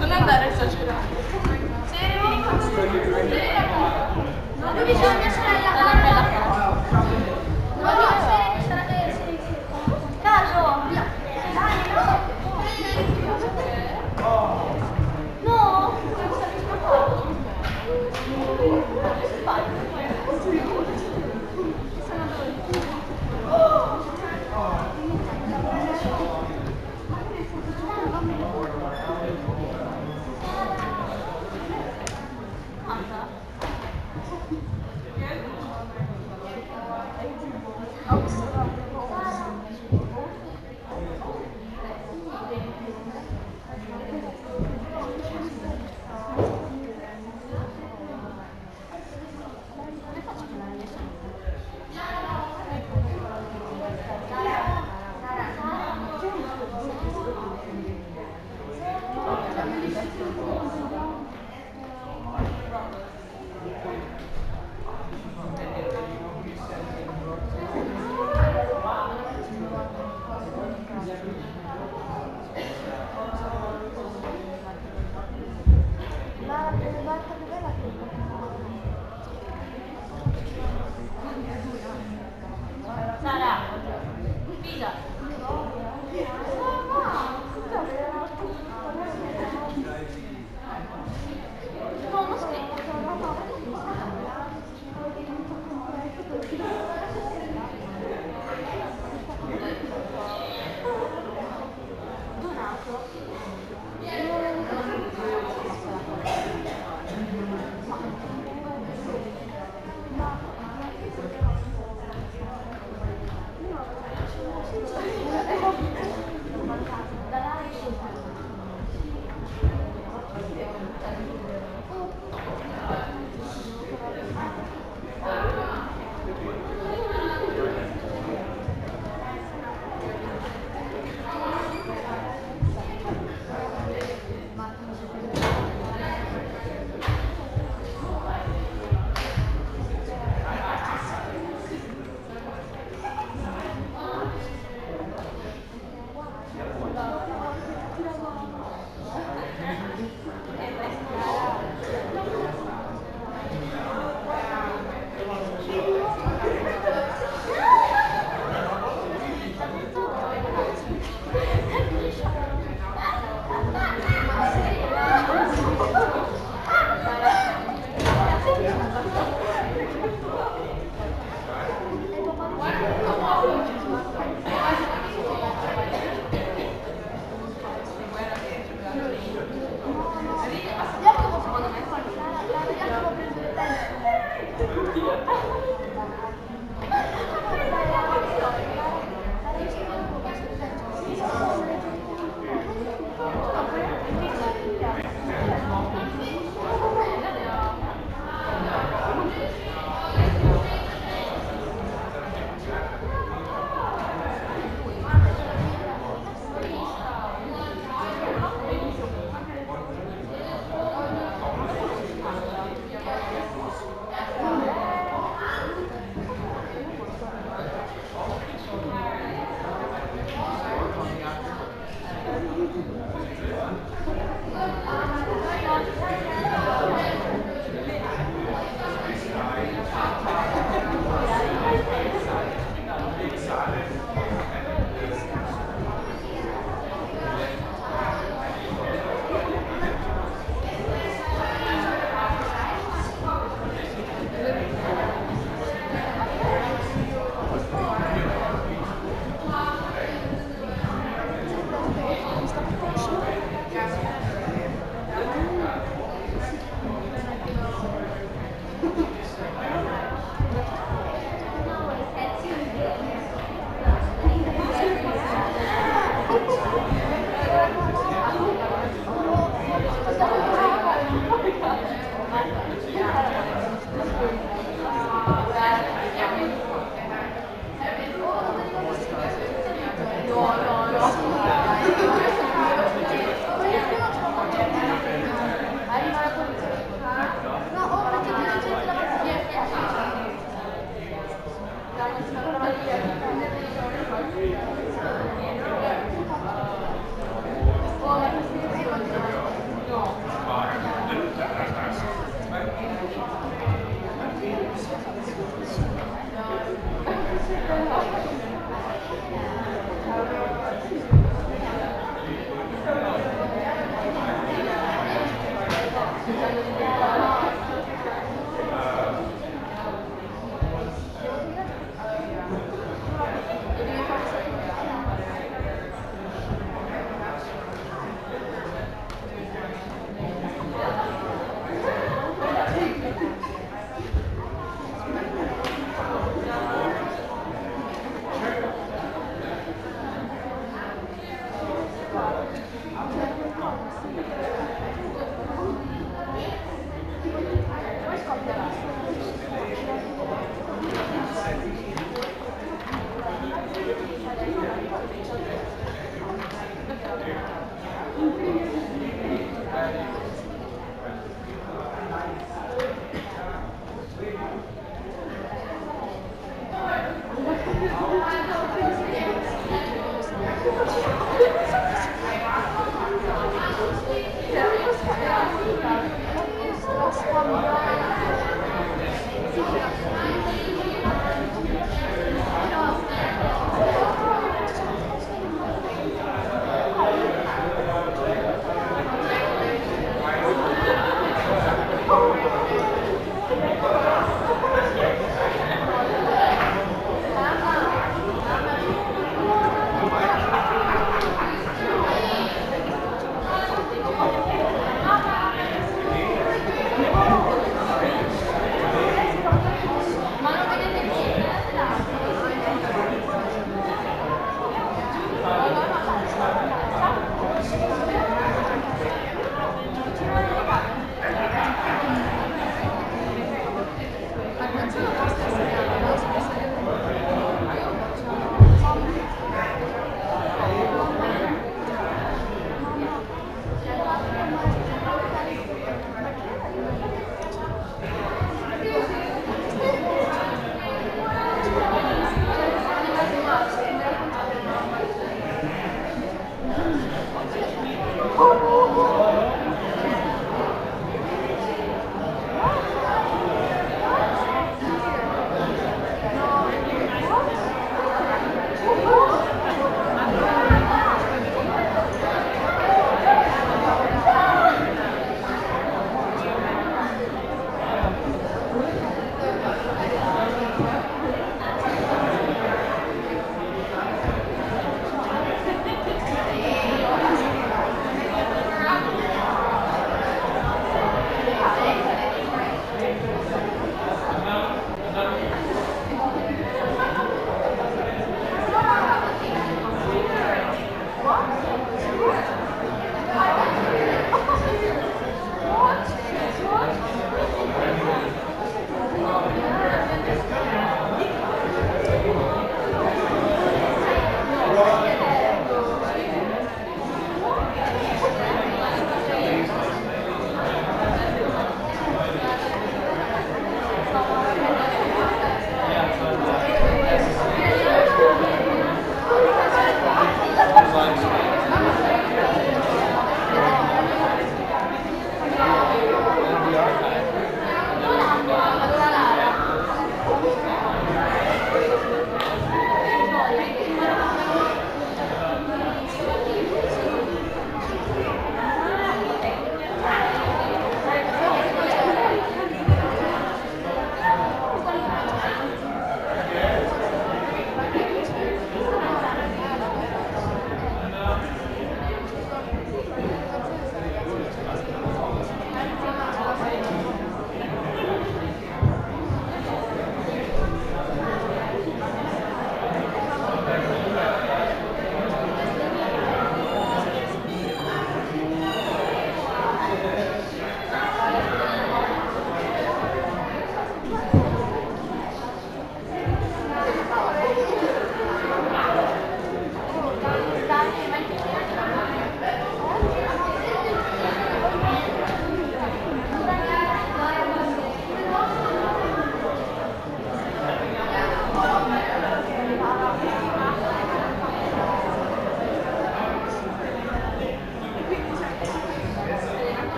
Non andare a esagerare. Serio? Non devi fare mia sorella cara. Non devi fare mia sorella caso. Dai, no. No?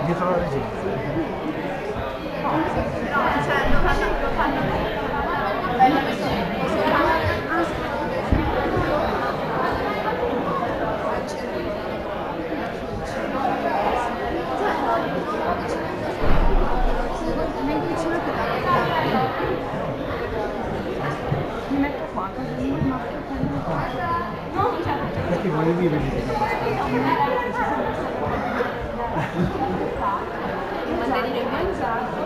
Dietro la regia. Mi metto qua, così ma no, Perché volevi vedere la mandarino in mangiato.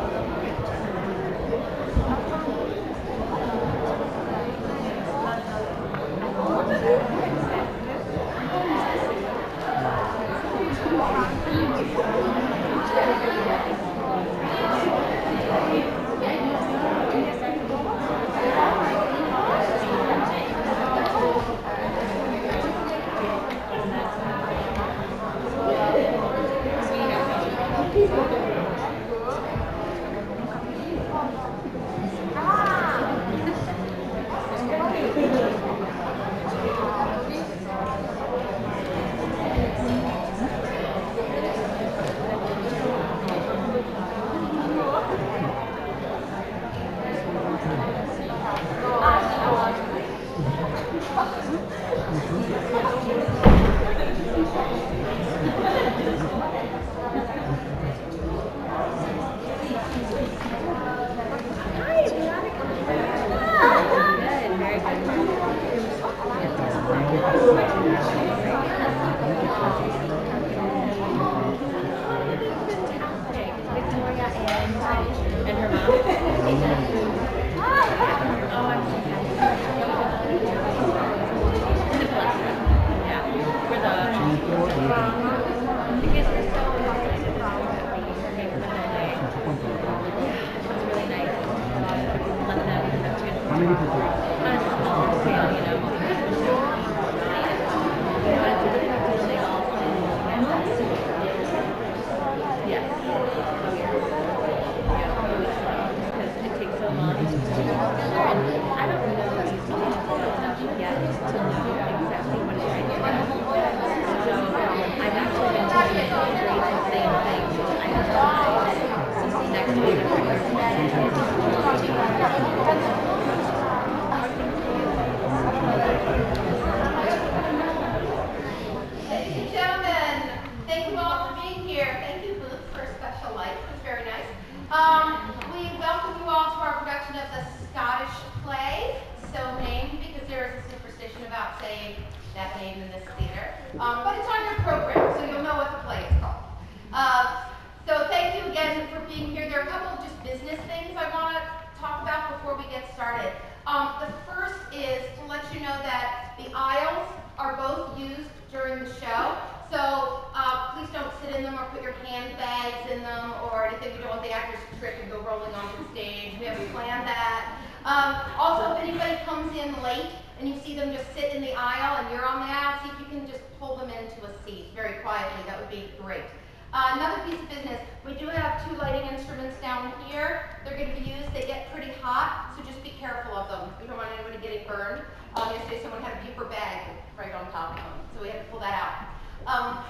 Another piece of business, we do have 2 lighting instruments down here. They're going to be used, they get pretty hot, so just be careful of them. We don't want anybody getting burned. Yesterday someone had a paper bag right on top of them, so we had to pull that out.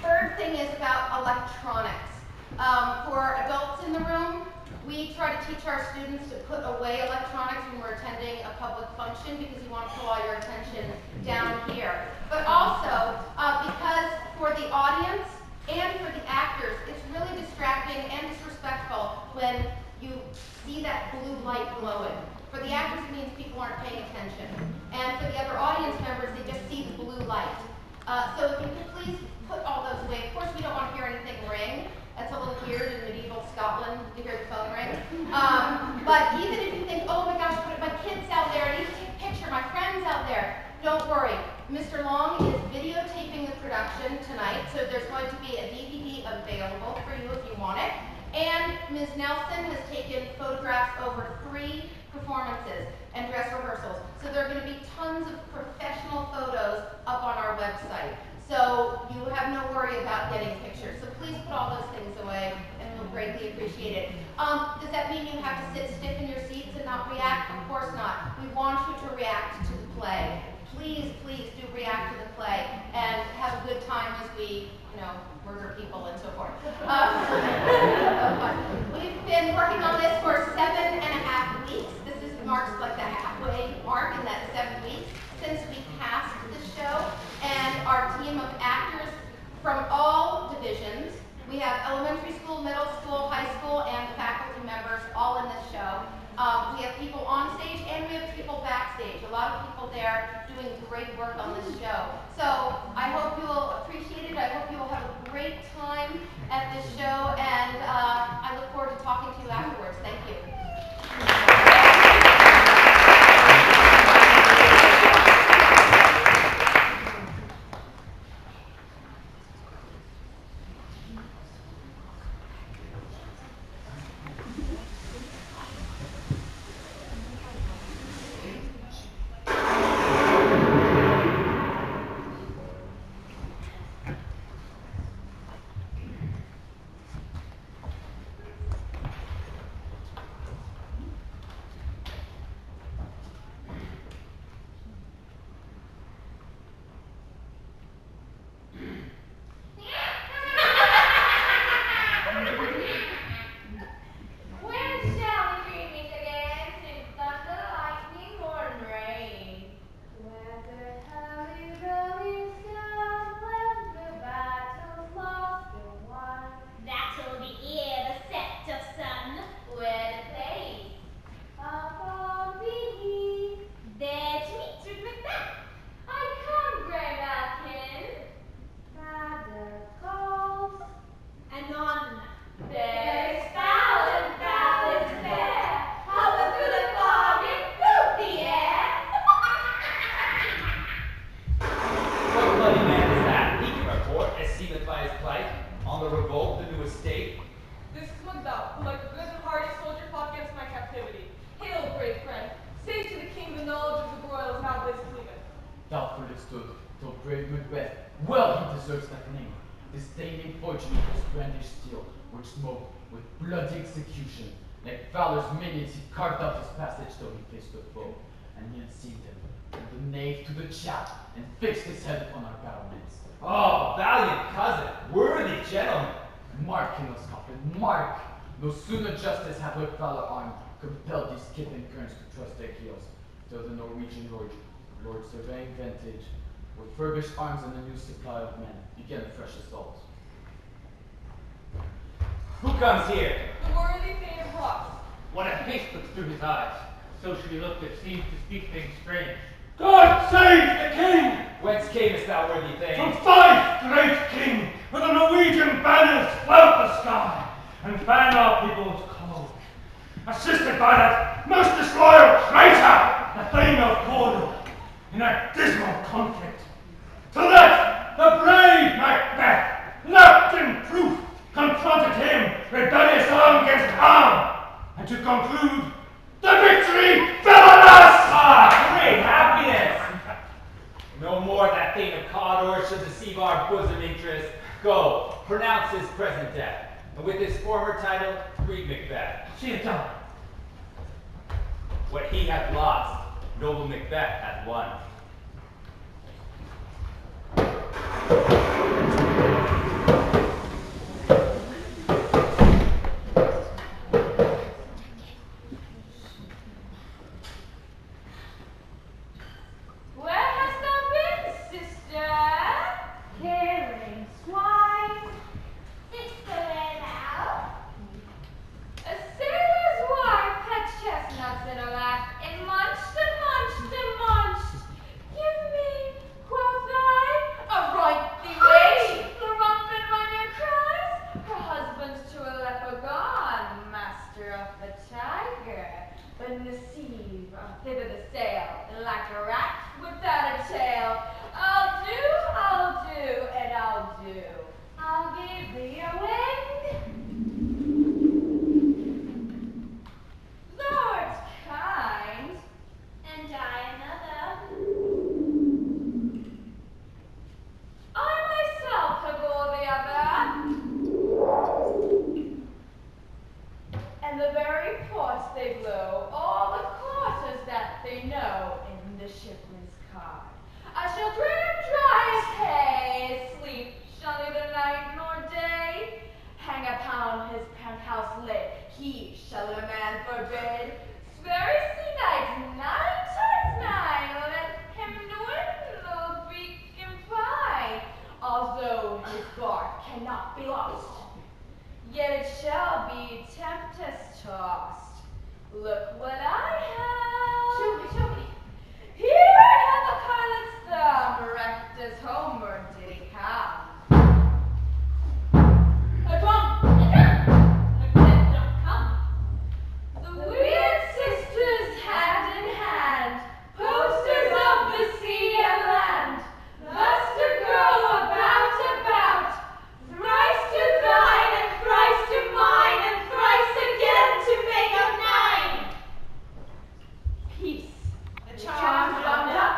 Third thing is about electronics. For adults in the room, we try to teach our students to put away electronics when we're attending a public function because you want to pull all your attention down here. But also, because for the audience and for the actors, it's really distracting and disrespectful when you see that blue light glowing. For the actors, it means people aren't paying attention. And for the other audience members, they just see the blue light. So if you could please put all those away. Of course, we don't want to hear anything ring. That's a little weird in medieval Scotland to hear the phone ring. But even if you think, oh my gosh, my kid's out there, I need to take a picture, my friend's out there, don't worry. Mr. Long is videotaping the production tonight, so there's going to be a DVD available for you if you want it. And Ms. Nelson has taken photographs over 3 performances and dress rehearsals. So there are going to be tons of professional photos up on our website. So you have no worry about getting pictures. So please put all those things away and we'll greatly appreciate it. Does that mean you have to sit stiff in your seats and not react? Of course not. We want you to react to the play. Please, please do react to the play and have a good time as we, we're murder people and so forth. We've been working on this for 7.5 weeks. This marks like the halfway mark in that 7 weeks since we cast the show. And our team of actors from all divisions, we have elementary school, middle school, high school, and faculty members all in this show. We have people on stage and we have people backstage. A lot of people there doing great work on this show. So I hope you'll appreciate it. I hope you will have a great time at this show, and I look forward to talking to you afterwards. Thank you. Till brave Macbeth, well he deserves that name. Disdaining fortune with his brandished steel, which smoked with bloody execution. Like valor's minions, he carved out his passage till he faced the foe, and he unseated him, and the knave to the chat, and fixed his head upon our battlements. Oh, valiant cousin, worthy gentleman! Mark, King of Scotland, mark! No sooner justice hath with valor armed, compelled these kith and kerns to trust their heels, till the Norwegian Lord surveying vintage, with furbished arms and a new supply of men, began a fresh assault. Who comes here? The worthy Thane of Hawks. What a haste looks through his eyes. So should he look that seems to speak things strange. God save the king! Whence camest thou, worthy Thane? From Fife, great king, where the Norwegian banners flout the sky and fan our people's cause. Assisted by that most disloyal traitor, the Thane of Cornwall, in a dismal conflict. To that, the brave Macbeth, lapped in proof, confronted him, rebellious arm against arm, and to conclude, the victory fell on us! Ah, great happiness! No more that Thane of Cawdor should deceive our bosom interest. Go, pronounce his present death, and with his former title, freed Macbeth. See it done. What he hath lost, noble Macbeth hath won. Where hast thou been, sister? Carrying swine. Sister, where thou? A sailor's wife had chestnuts in her lap, and munched and munched and munched. Give me, quoth I, a right thing lost, yet it shall be tempest-tossed. Look what I have. Show me. Here hath a pilot's thumb, wrecked as homeward did he come. A drum! Macbeth don't come. The weird sisters hand in hand, posters of the sea and land, thus to go about, thrice to thine and thrice to mine, and thrice again to make up nine. Peace. The charm wound up.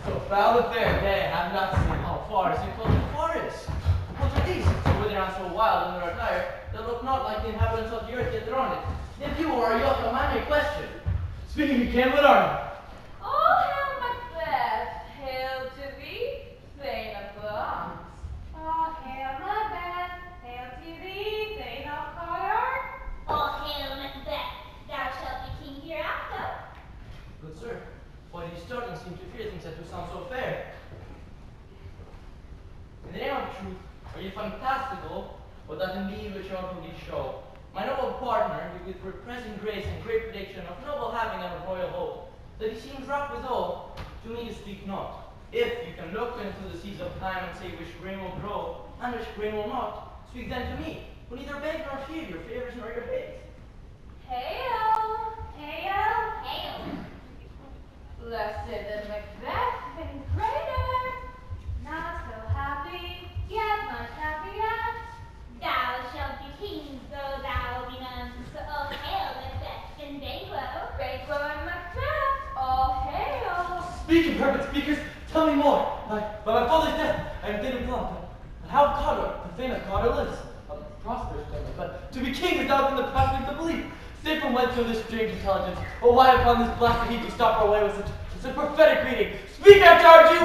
So foul and fair day, I have not seen how far is equal to the forest. What are these? So whether I'm so wild and their attire, they look not like the inhabitants of the earth yet they're on it. If you are a young man, a question. Speaking again, what are you? All hail Macbeth, hail to thee, Thane of Glamis. All hail Macbeth, hail to thee, Thane of Cawdor. All hail Macbeth, thou shalt be king hereafter. Good sir, why do you start and seem to fear things that do sound so fair? In the name of truth, are you fantastical, or that indeed which you outwardly show? My noble partner, with present grace and great prediction of noble having and of royal hope, that he seems rough withal, to me you speak not. If you can look into the seas of time and say which grain will grow, and which grain will not, speak then to me, who neither beg nor fear your favors nor your hates. Hail, hail, Hail. blessed the Macbeth and greater, not so happy, yet much happier. Thou shalt be king, though thou be none. So all hail Macbeth and Banquo. Banquo and Macbeth, all hail. Speak, perfect speakers, tell me more. By my father's death, I am dead and blunt. And how Cawdor, the Thane of Cawdor, lives. A prosperous family, but to be king without in the prospect of belief. Say from whence this strange intelligence, or why upon this blasted heath you stop our way with such prophetic greeting. Speak, I charge you!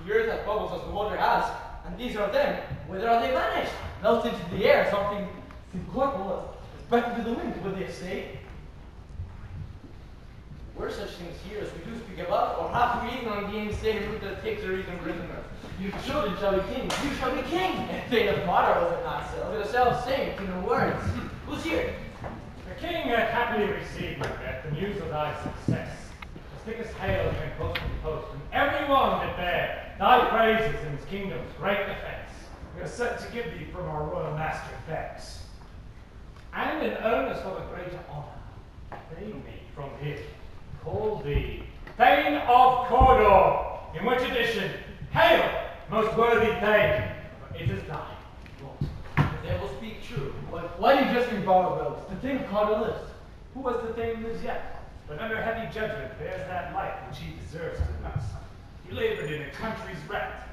The earth has bubbles as the water has, and these are them. Whither are they vanished? Melted into the air, something incorporeal as breath into the wind, would they say? Were such things here as we do speak about, or have we even on the insane route that takes a reason prisoner? Your children shall be kings, you shall be king! And Thane of Cawdor was it not so? To the self-same, in the words. Who's here? The king hath happily received, Macbeth, the news of thy success. As thick as hail came post from post, and every one did bear thy praises in his kingdom's great defence. We are sent to give thee from our royal master thanks. And in earnest of a greater honour, they me from him call thee Thane of Cawdor, in which edition, hail, most worthy Thane, for it is thine. They will speak true. Why do you just borrow robes? The Thane of Cawdor lives. Who was the Thane lives yet, but under heavy judgment bears that life which he deserves to us. He labored in a country's wrecked,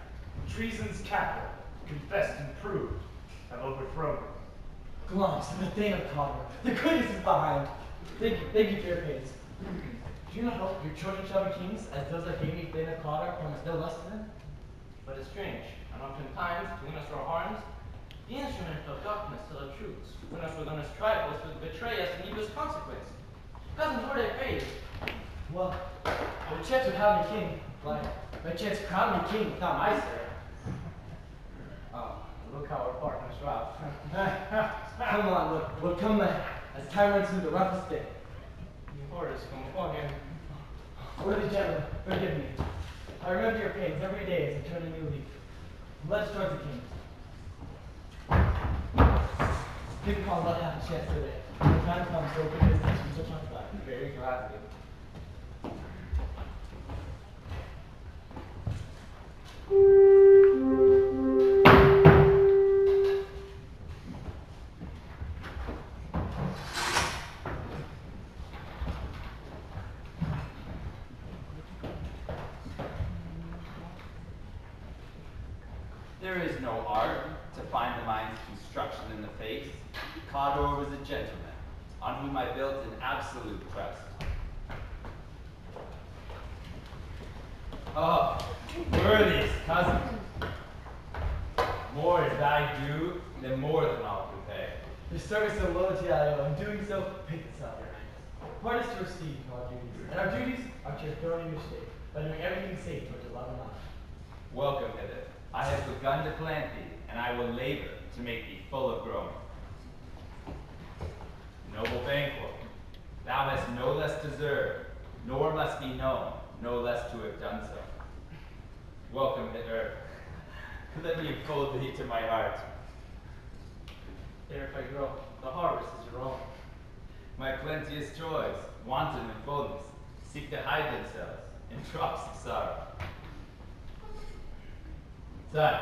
treason's capital, confessed and proved, have overthrown it. Glamis, the Thane of Cawdor. The goodness is behind. Thank you for your pains. Do you not hope your children shall be kings, as those that gave me Thane of Cawdor promised no less to them? But it's strange, and oftentimes, between us our harms, the instrument of darkness tell the truths. Between us within us trifles will betray us and leave us consequence. Cousins, were they praised? Well, the chance would have me king. Why, my chance crown me king without my say. Oh, look how our partner's rough. Come on, look, we'll come as time runs through the roughest day. You orders come upon him. Worthy gentlemen, forgive me. I remember your pains every day as I turn a new leaf. Let's start the king. Give Paul let have a chance today. When the time comes to open his eyes from such a flag. Very gladly. There is no art to find the mind's construction in the face. Cawdor was a gentleman, on whom I built an absolute trust. Oh, worthiest cousin, more is thy due than more than I'll repay. Your service and loyalty I owe, in doing so, pay the salary. What is to receive our duties? And our duties are to your throne in your state, by doing everything safe towards your love and honor. Welcome hither. I have begun to plant thee, and I will labor to make thee full of growing. Noble Banquo, thou hast no less deserved, nor must be known, no less to have done so. Welcome hither. Let me enfold thee to my heart. There if I grow, the harvest is your own. My plenteous joys, wanton in fullness, seek to hide themselves in drops of sorrow. Son,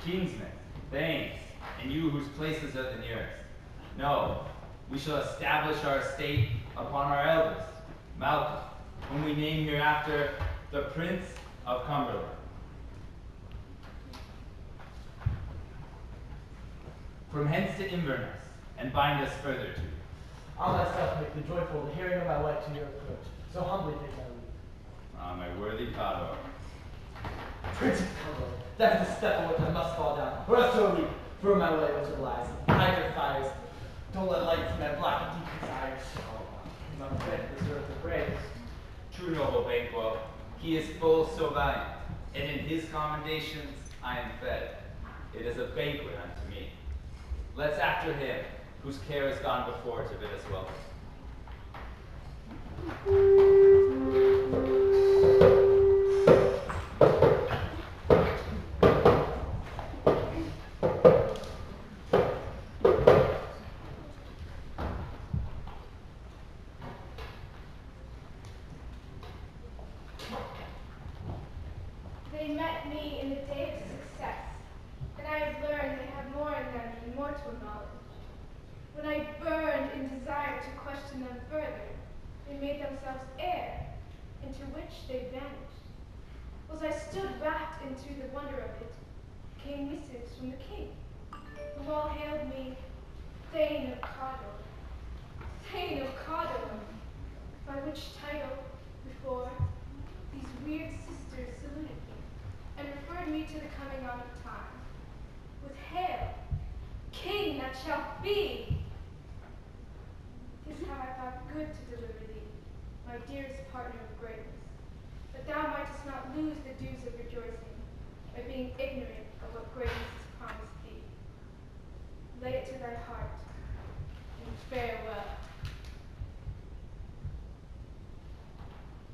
kinsmen, thanes, and you whose places are the nearest, know, we shall establish our estate upon our eldest, Malcolm, whom we name hereafter the Prince of Cumberland. From hence to Inverness, and bind us further to. I'll myself make the joyful the hearing of my wife to your approach. So humbly take my leave. Ah, my worthy Cador. Prince of Cumberland, that is the step on which I must fall down, or else to leap, throw my way which it lies. Hide your fires. Don't let light from that black and deep desires. Macbeth deserves the praise. True noble Banquo, he is full so valiant, and in his commendations I am fed. It is a banquet unto me. Let's after him, whose care has gone before to bid us welcome. They met me in the day of success, and I have learned they have more in them and more to acknowledge. When I burned in desire to question them further, they made themselves air, into which they vanished. As I stood wrapped into the wonder of it, came missives from the king, who all hailed me Thane of Cawdor. Thane of Cawdor, by which title before these weird sisters saluted me, and referred me to the coming on of time, with hail, king that shall be. 'Tis how I thought good to deliver thee, my dearest partner of greatness, that thou mightest not lose the dues of rejoicing by being ignorant of what greatness is promised thee. Lay it to thy heart, and farewell.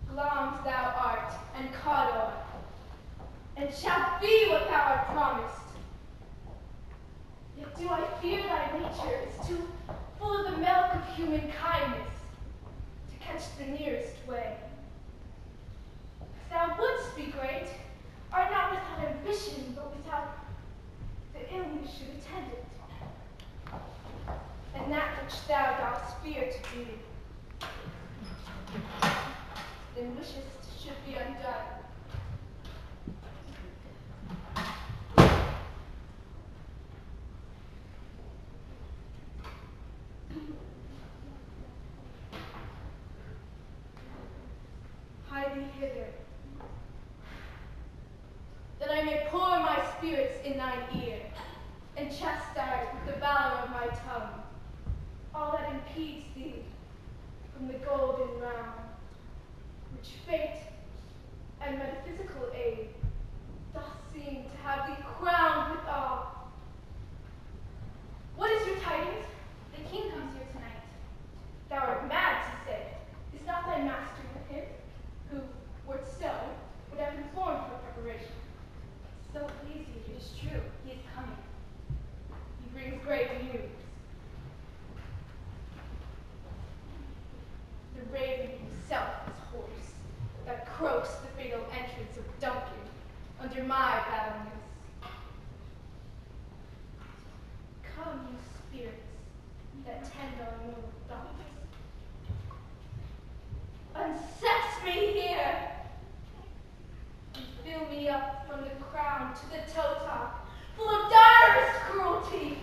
Glamis thou art, and Cawdor, and shalt be what thou art promised. Yet do I fear thy nature is too full of the milk of human kindness to catch the nearest way. If thou wouldst be great, art not without ambition, but without the illness should attend it, and that which thou dost fear to do, then wishest should be undone. Hie thee hither, that I may pour my spirits in thine ear, and chastise with the valor of my tongue all that impedes thee from the golden round, which fate and metaphysical aid doth seem to have thee crowned with awe. What is your tidings? The king comes here tonight. Thou art mad to say, is not thy master with him, who, were it so, would have informed for preparation? So please you, it is true, he is coming. He brings great news. The raven himself is hoarse, that croaks the fatal entrance of Duncan under my battlements. Come, you spirits that tend our mortal thoughts. Unsex me here, and fill me up from the crown to the toe top, full of direst cruelty.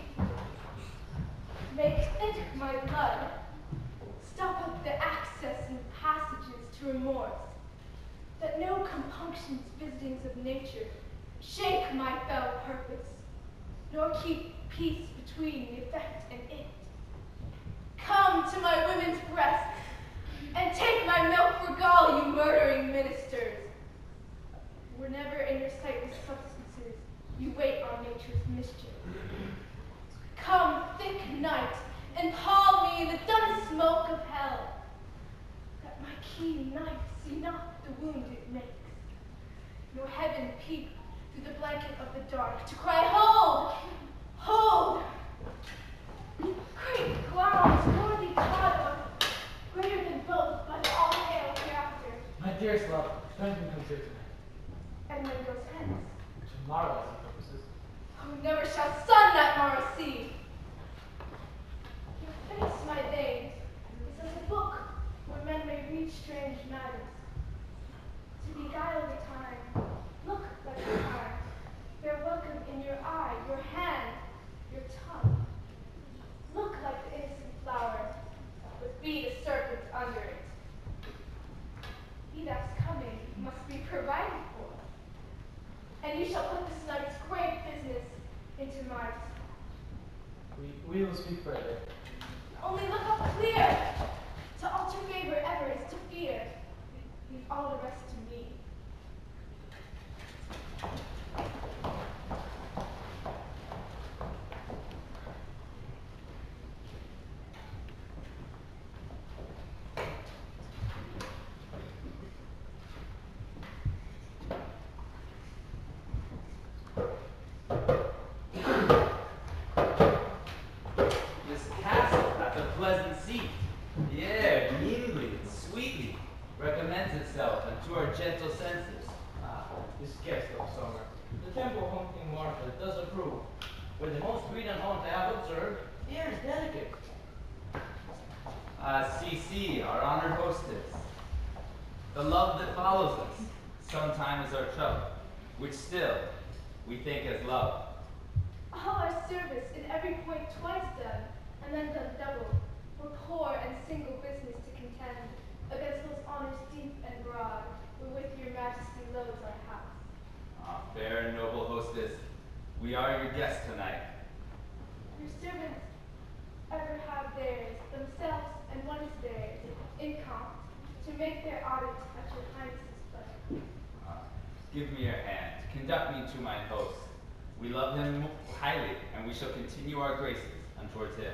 Make thick my blood, stop up the access and passages to remorse, that no compunctions visitings of nature shake my fell purpose, nor keep peace between the effect and it. to my women's breasts, and take my milk for gall, you murdering ministers. Whenever in your sight with substances, you wait on nature's mischief. Come, thick night, and pall me in the dun smoke of hell, that my keen knife see not the wound it makes, nor heaven peep through the blanket of the dark to cry, hold, hold! Great clouds, worthy God, greater than both, but all hail hereafter. My dearest love, strengthen comes here tonight. And when goes hence? Tomorrow, as it purposes. Who never shall sun that morrow see. Your face, my veins, is as a book where men may read strange matters. To beguile the time, look like the time. Bear welcome in your eye, your hand, your tongue. Look like the innocent flower, with be the serpent under it. He that's coming must be provided for. And you shall put this night's great business into my We will speak further. only look up clear. To alter favor ever is to fear. Leave all the rest to me. This castle hath a pleasant seat. The air, meanly and sweetly, recommends itself unto our gentle senses. This guest of summer. The temple home King Martha does approve. Where the most freedom home to have observed, the air is delicate. CC, our honored hostess. The love that follows us, sometimes is our trouble, which still we think as love. All our service in every point twice done, and then done double, for poor and single business to contend against those honors deep and broad, wherewith your majesty loads our house. Fair and noble hostess, we are your guests tonight. Your servants ever have theirs, themselves and one is theirs, in compt, to make their audit at your highness's pleasure. Give me your hand. Conduct me to mine host. We love him highly, and we shall continue our graces untowards him.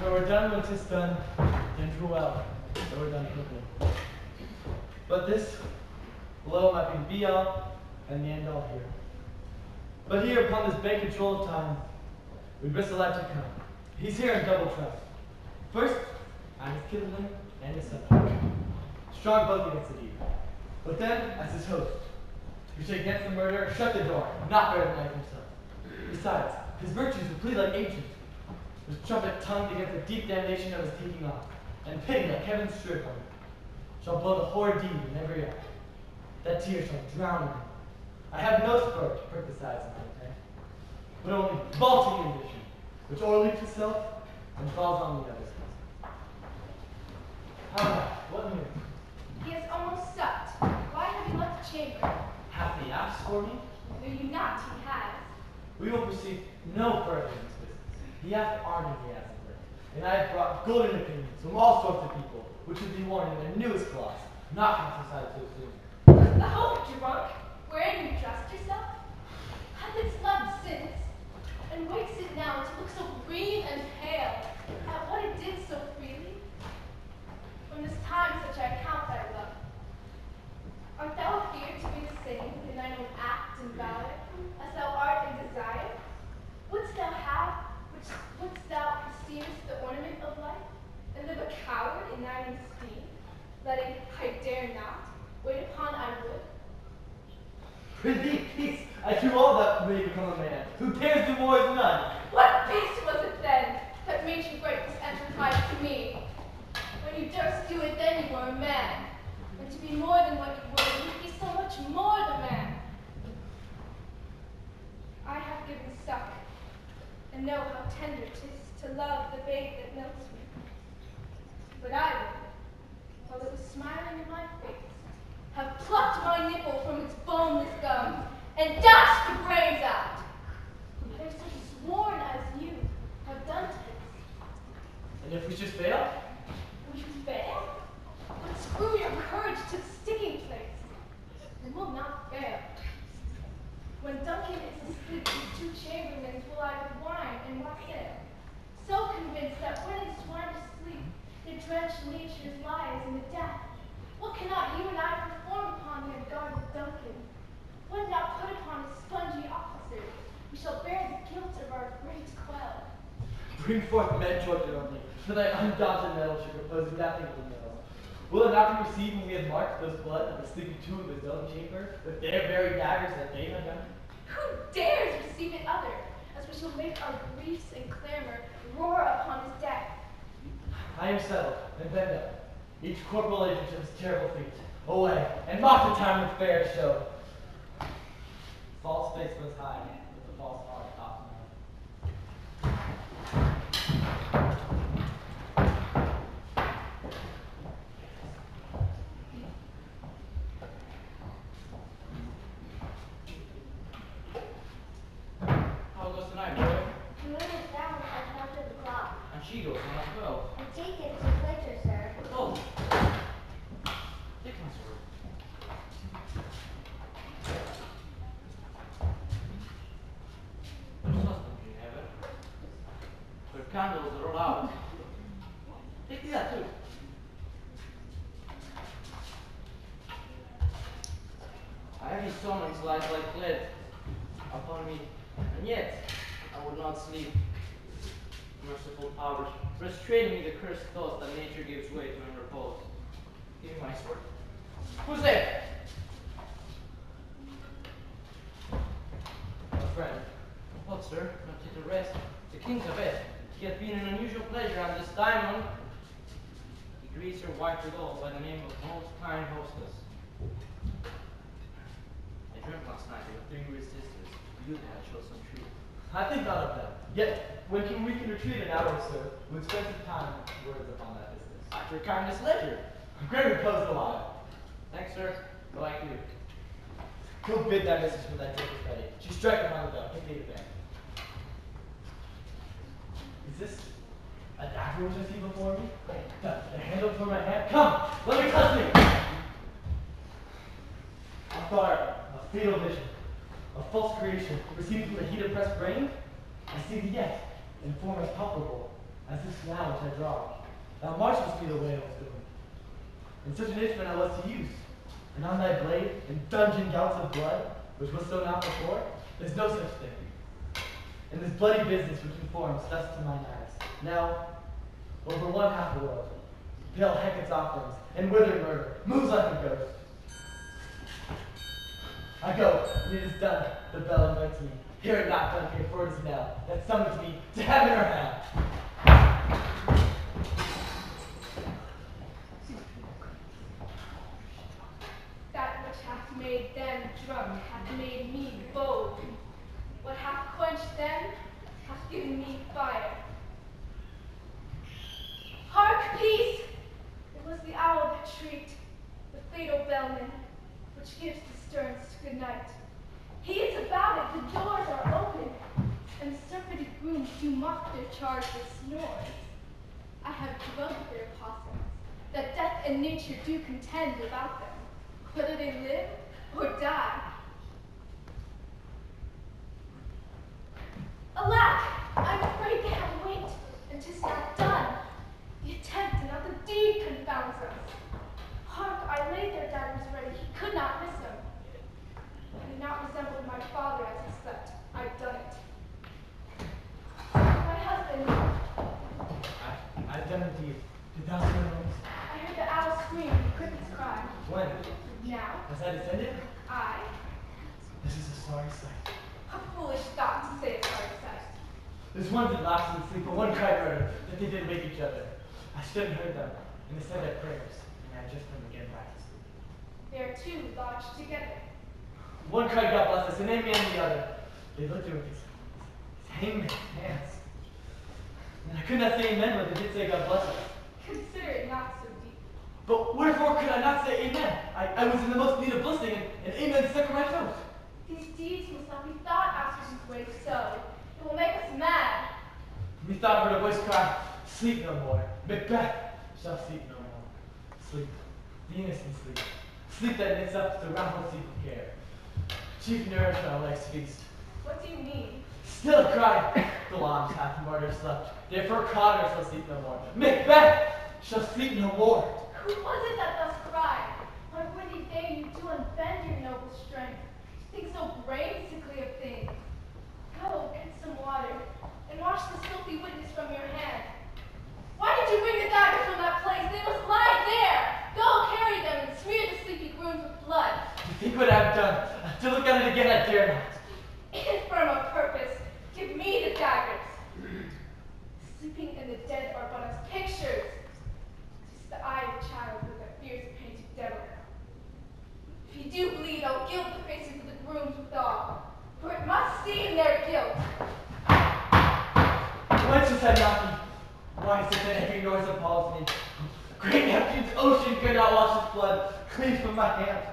We're done when 'tis done, and too well, so we're done quickly. But this blow might be the be-all and the end-all here. But here upon this bank control of time, we bristle out to come. He's here in double trust. First, I'm his kindling and his subject. Strong both against the deed. But then, as his host, who should against the murderer, shut the door, not bear the knife himself. Besides, his virtues would plead like ancient. His trumpet tongued against the deep damnation of his taking off, and pity like heaven's strickland shall blow the horrid deed in every eye. That tear shall drown him. I have no spur to prick the sides of my intent, but only vaulting ambition, which o'erleaps itself and falls on the others. How now? What news? He has almost supped. Why have you left the chamber? Hath he asked for me? Know you not he has. We will proceed no further in this business. He hath armed me as it were, and I have brought golden opinions from all sorts of people, which should be worn in their newest cloths, not from society so soon. The whole drunk, wherein you dressed yourself, hath it slept since, and wakes it now to look so green and pale at what it did so freely? From this time such I count thy love. Art thou afeard to be the same in thine own act and valor, as thou art in desire? Wouldst thou have, which wouldst thou esteemest the ornament of life, and live a coward in thine esteem, letting I dare not, wait upon I would? Prithee, peace! I do all that may become a man, who dares do more than none. What beast was it then that made you break this enterprise to me? When you durst do it, then you were a man, and to be more than and know how tender 'tis to love the babe that milks me. But I would, while it was smiling in my face, have plucked my nipple from its boneless gum and dashed the brains out. They're such sworn as you have done to this. And if we should fail? Would you fail? But screw your courage to the sticking place. We will not fail. When Duncan is asleep, these two chamberlains will either whine and wassail, so convinced that when his swine is asleep, they drench nature's lies in the death. What cannot you and I perform upon the unguarded Duncan? What not put upon his spongy officers? We shall bear the guilt of our great quell. Bring forth men tortured on me, for thy undaunted metal should propose nothing of the metal. Will it not be received when we have marked those blood of the sleeping tomb of his own chamber, with their very daggers that they had done? Who dares receive it other, as we shall make our griefs and clamor roar upon his death? I am settled, and bend up, each corporal agent of his terrible fate. Away, and mock the time with fair show. False face goes high, but the false heart oft known. How goes tonight, boy? The moon is down at 12 o'clock. And she goes on at 12. And take it to later, sir. Oh. Take my sword. There's husband, you have it. Her candles are all out. Take that too. I have these summons lies like lead upon me, and yet I would not sleep. Merciful powers, restraining me the cursed thoughts that nature gives way to in repose. Give me my sword. Who's there? A friend. What, sir? Not yet to rest. The king's of it. He hath been an unusual pleasure, and this diamond. He greets your wife withal by the name of most kind hostess. I dreamt last night of 3 weird sisters. You had shown some truth. I think not of them. Yet, when we can retreat an hour or so, we'll spend some time words upon that business. At your kindest leisure. Great repose the lie. Thanks, sir. Like you. Go bid that mistress with that drink is ready. She's striking on the bell. Take me to bed. Is this a dagger which I see before me? The handle for my hand? Come! Let me touch me! A fire, a fatal vision, a false creation, received from the heat of pressed brain? I see thee yet, in form as palpable as this now which I draw. Thou marchest me the way I was going. And such an instrument I was to use. And on thy blade, in dungeon gouts of blood, which was so not before, there's no such thing. In this bloody business which informs thus to mine eyes. Now, over one half the world, pale Hecate's offerings, and withered murder, moves like a ghost. I go, and it is done, the bell invites me. Hear it not, Duncan, for it is knell, that summons me to heaven or hell. That which hath made them drunk hath made me bold. What hath quenched them hath given me fire. Hark, peace! It was the owl that shrieked, the fatal bellman, which gives the sternest good night. He is about it, the doors are open, and the surfeited grooms do mock their charge with snores. I have drunk their possums, that death and nature do contend about them, whether they live or die. Alack, I'm afraid they have wait, and 'tis not done. The attempt and not the deed confounds us. Hark, I laid their daggers ready, he could not miss them. I did not resemble my father as he slept. I've done it. My husband, I've done the deed. Did thou see the noise? I heard the owl scream and the crickets cry. When? Now, Has I descended? I, This is a sorry sight. a foolish thought to say a sorry sight. There's one that laughs in sleep, but one cried murder, that they did wake each other. I stood and heard them, and they said their prayers, and I just couldn't get back to sleep. They are two lodged together. One cried, God bless us, and named me and the other. They looked at me with his hangman's hands. and I could not say amen, but they did say God bless us. Consider it not so deep. But wherefore could I not say amen? I was in the most need of blessing, and amen stuck in my throat. These deeds must not be thought after this way so. It will make us mad. Methought I heard a voice cry, sleep no more. Macbeth shall sleep no more. Sleep, the innocent sleep. Sleep that knits up the round sleep of care. Chief nourishment on life's feast. What do you mean? Still cried, the lambs hath martyr slept. Therefore Connor shall sleep no more. Macbeth shall sleep no more. Who was it that thus cried? Why would dare you to unbend your noble strength? To think so brain-sickly of things. Go, get some water, and wash this filthy witness from your hand. Why did you bring the daggers from that place? They must lie there. Go, carry them, and smear the sleepy grooms with blood. You think what I've done? To look at it again, I dare not. Infirm of purpose, give me the daggers. Sleeping and the dead are but as pictures. 'Tis the eye of a child with a fierce painted devil. If you do bleed, I'll gild the faces of the grooms withal, for it must seem their guilt. Whence was that knocking? Why is it that every noise appalls me? Great Neptune's ocean could not wash its blood clean from my hand.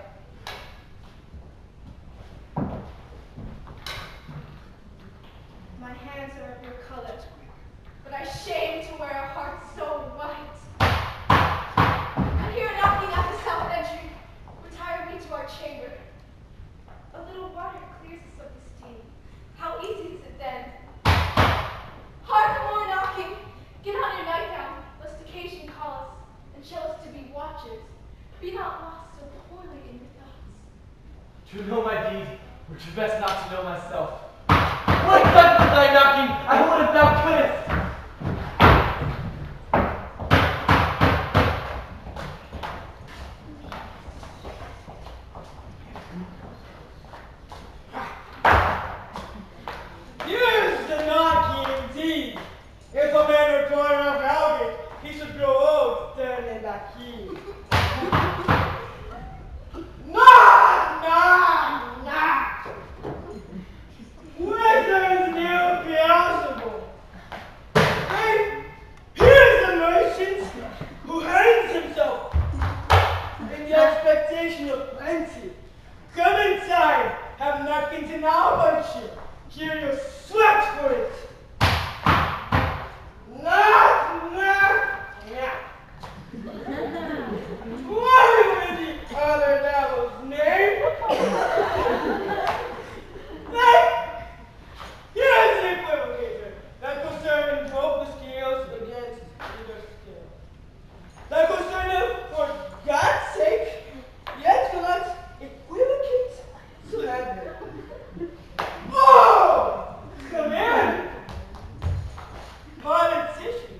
My hands are of your color, but I shame to wear a heart so white. I hear a knocking at the south entry. Retire we to our chamber. A little water clears us of the steam. How easy is it then? Hark more knocking! Get on your nightgown, lest occasion call us, and show us to be watchers. Be not lost so poorly in your thoughts. To know my deed, or to best not to know myself. What done was thy knocking? I would if thou couldst. Here's the knocking indeed. If a man were born of Albert, he should grow old, turn in that key. Knock, knock, knock. Wizards new Beelzebub. Hey, here's the merchant who hangs himself in the expectation of plenty. Come inside, have nothing to now but you. Here you sweat for it. Knock, knock, knock. What was the other devil's name? Hey, here's an equivocator that will serve and probe the scales against either scale. That will serve them for God's sake, yet will not equivocate to heaven. Oh! Come in! Politician.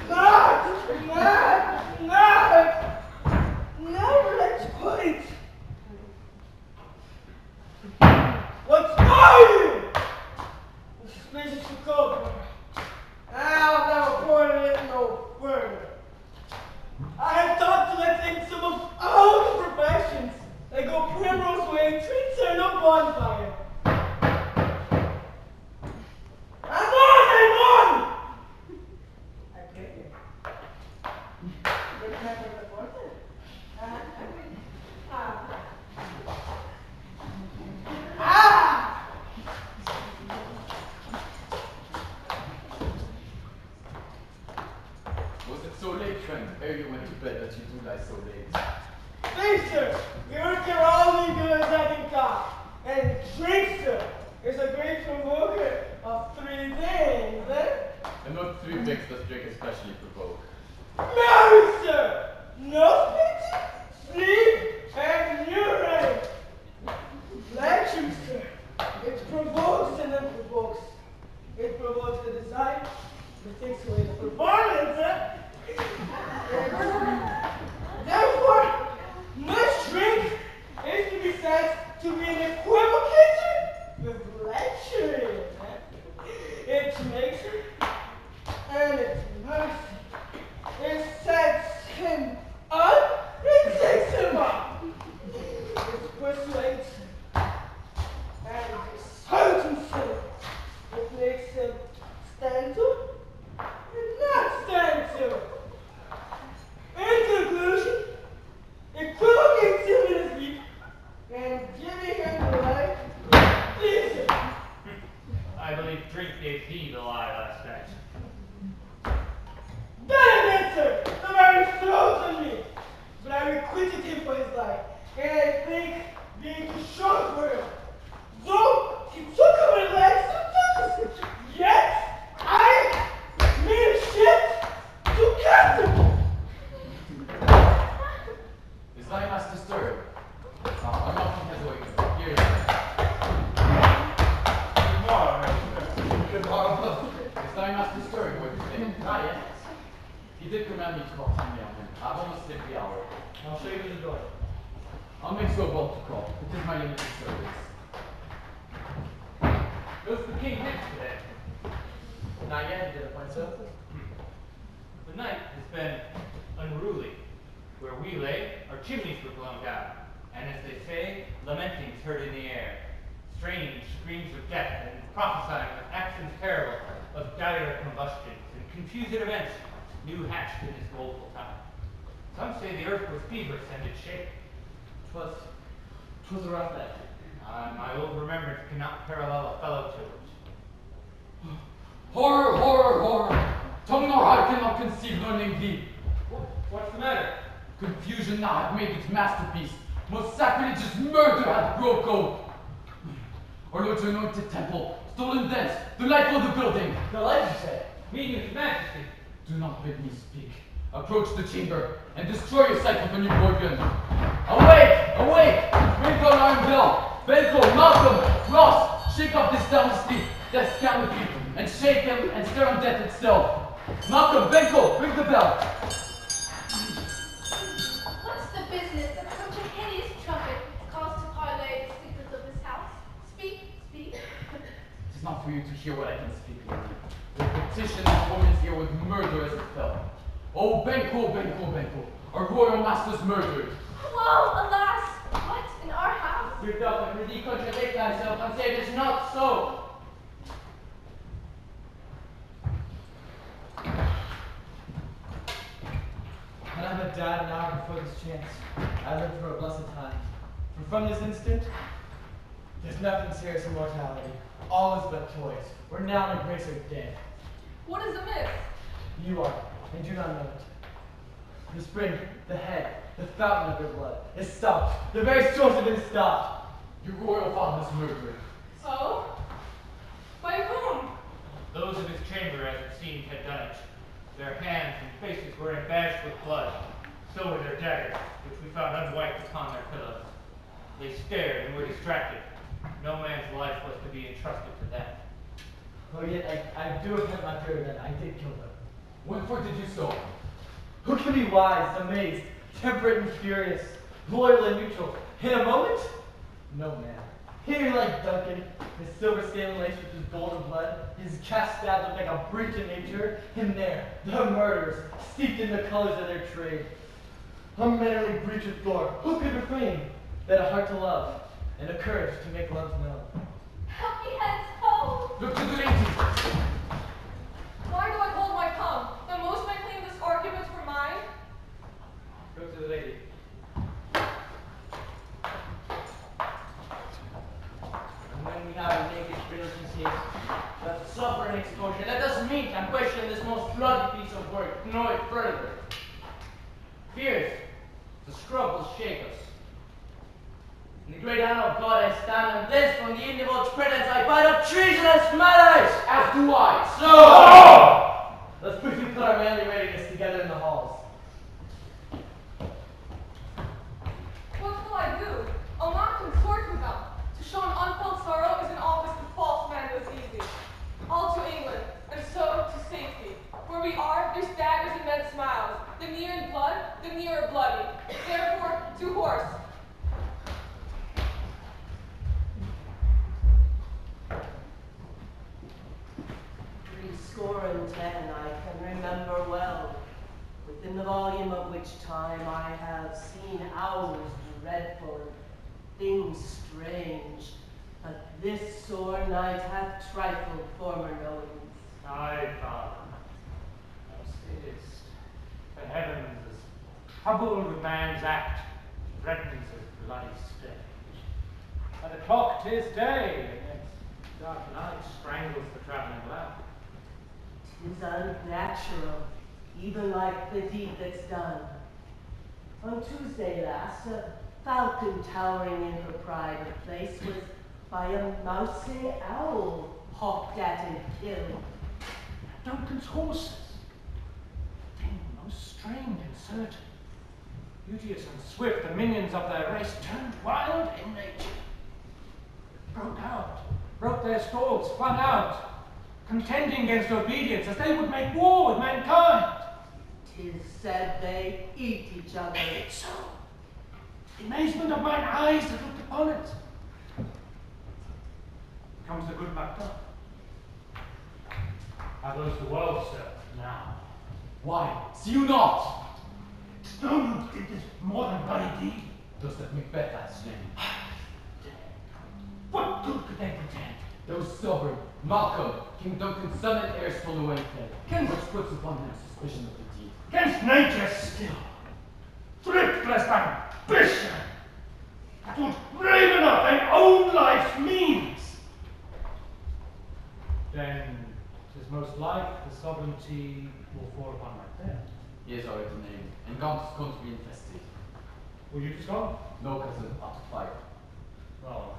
Not! Never exploit. What are you? This place is too cold for me. I'll never pour it in no further. I have thought to let in some of all the professions that go primrose way to eternal bonfire. I'm on! I get it. Didn't have to report it. Was it so late, friend, ere you went to bed that you do lie so late? Please, sir, your carousing good as I can talk. And drink, sir, is a great provoker of 3 things, eh? And not 3 things does drink especially provoke. Marry, sir! No speaking, sleep, and urine. Lecture, sir. It provokes and then provokes. It provokes the desire, it takes away the performance, eh? Therefore, much drink is to be said to be an equivocator with lecturing. It makes it, and its mercy is said I need to call Timmy on him. I've almost hit the hour. I'll show you to the door. I'll make sure both to call. It is my limited service. Goes the king next today. Not yet, did I point so? The night has been unruly. Where we lay, our chimneys were blown down, and as they say, lamentings heard in the air. Strange screams of death and prophesying of actions terrible, of dire combustions and confused events new hatched in this woeful time. Some say the earth was feverous and it shaken. 'Twas a rough night. My old remembrance cannot parallel a fellow to it. Horror, horror, horror! Tongue nor heart cannot conceive nor name thee. What's the matter? Confusion now hath made its masterpiece. Most sacrilegious murder hath broke out. Our Lord's anointed temple, stolen thence, the life of the building. The light, you say? Meaning his majesty. Do not bid me speak. Approach the chamber and destroy your sight with a new organ. Awake! Awake! Ring the alarm bell! Benko, Malcolm, Ross, shake off this dynasty, death's canopy, and shake him and stir on death itself. Malcolm, Benko, ring the bell. What's the business that such a hideous trumpet calls to parley the secrets of this house? Speak, speak. It is not for you to hear what I can speak, lady. The petition this woman's here with murder as it fell. Oh, Benko, Benko, Benko, our royal master's murdered. Woe, alas! What, in our house? Good daughter, will thee contradict thyself and say it is not so? And I have died an hour before this chance. I lived for a blessed time. For from this instant, there's nothing serious in mortality. All is but toys. We're now in grace of death. What is amiss? You are, and do not know it. The spring, the head, the fountain of your blood is stopped. The very source of it is stopped. Your royal father's murdered. Oh? By whom? Those of his chamber, as it seemed, had done it. Their hands and faces were embashed with blood. So were their daggers, which we found unwiped upon their pillows. They stared and were distracted. No man's life was to be entrusted to them. Oh, yet I do repent my fear that I did kill them. Wherefore did you so? Who can be wise, amazed, temperate and furious, loyal and neutral, in a moment? No man. Here like Duncan, his silver scaling laced with his golden blood, his cast stabs look like a breach in nature, and there, the murderers, steeped in the colors of their trade. Unmannerly breach of gore, who could refrain? That a heart to love, and a courage to make love known. Help me hence, ho! Look to the lady. Why do I hold my tongue? The most may claim this argument for mine? Go to the lady. And when we have naked relationships that suffer an exposure, let us meet and question this most bloody piece of work, know it further. Fears, the scrub will shake us. In the great honor of God I stand, and thence from the indivulged presence I fight up treasonous matters! As do I. So! Let's briefly put our manly readiness together in the halls. What will I do? I'll not consort with them. To show an unfelt sorrow is an office the false man was easy. All to England, and so to safety. Where we are, there's daggers and men's smiles. The near in blood, the nearer bloody. Therefore, to horse. Score and 10 I can remember well, within the volume of which time I have seen hours dreadful and things strange, but this sore night hath trifled former knowings. Aye, Father, thou sayest the heavens as troubled with man's act, threatens his bloody stage. By the clock 'tis day, and yet dark night strangles the travelling lad. 'Tis unnatural, even like the deed that's done. On Tuesday last, a falcon towering in her pride of place was by a mousy owl hawked at and killed. Duncan's horses, thing most strange and certain. Beauteous and swift, the minions of their race turned wild in nature. Broke out, broke their stalls, flung out, contending against obedience as they would make war with mankind. 'Tis said they eat each other. Is it so? The amazement of mine eyes that looked upon it. Comes the good Macbeth. How goes the world, sir, now? Why, see you not? No, you did this more than bloody deed. Does that Macbeth hath slain? What good could they pretend? Those sovereign, Malcolm, King Duncan's son and heir stole away fled, which puts upon them suspicion of the deed. Against nature still. Thriftless ambition. That would raven up their own life's means. Then 'tis most like the sovereignty will fall upon Macbeth. He is already named, and Gaunt is going to be infested. Will you just go? No, cousin, out of fire. Well,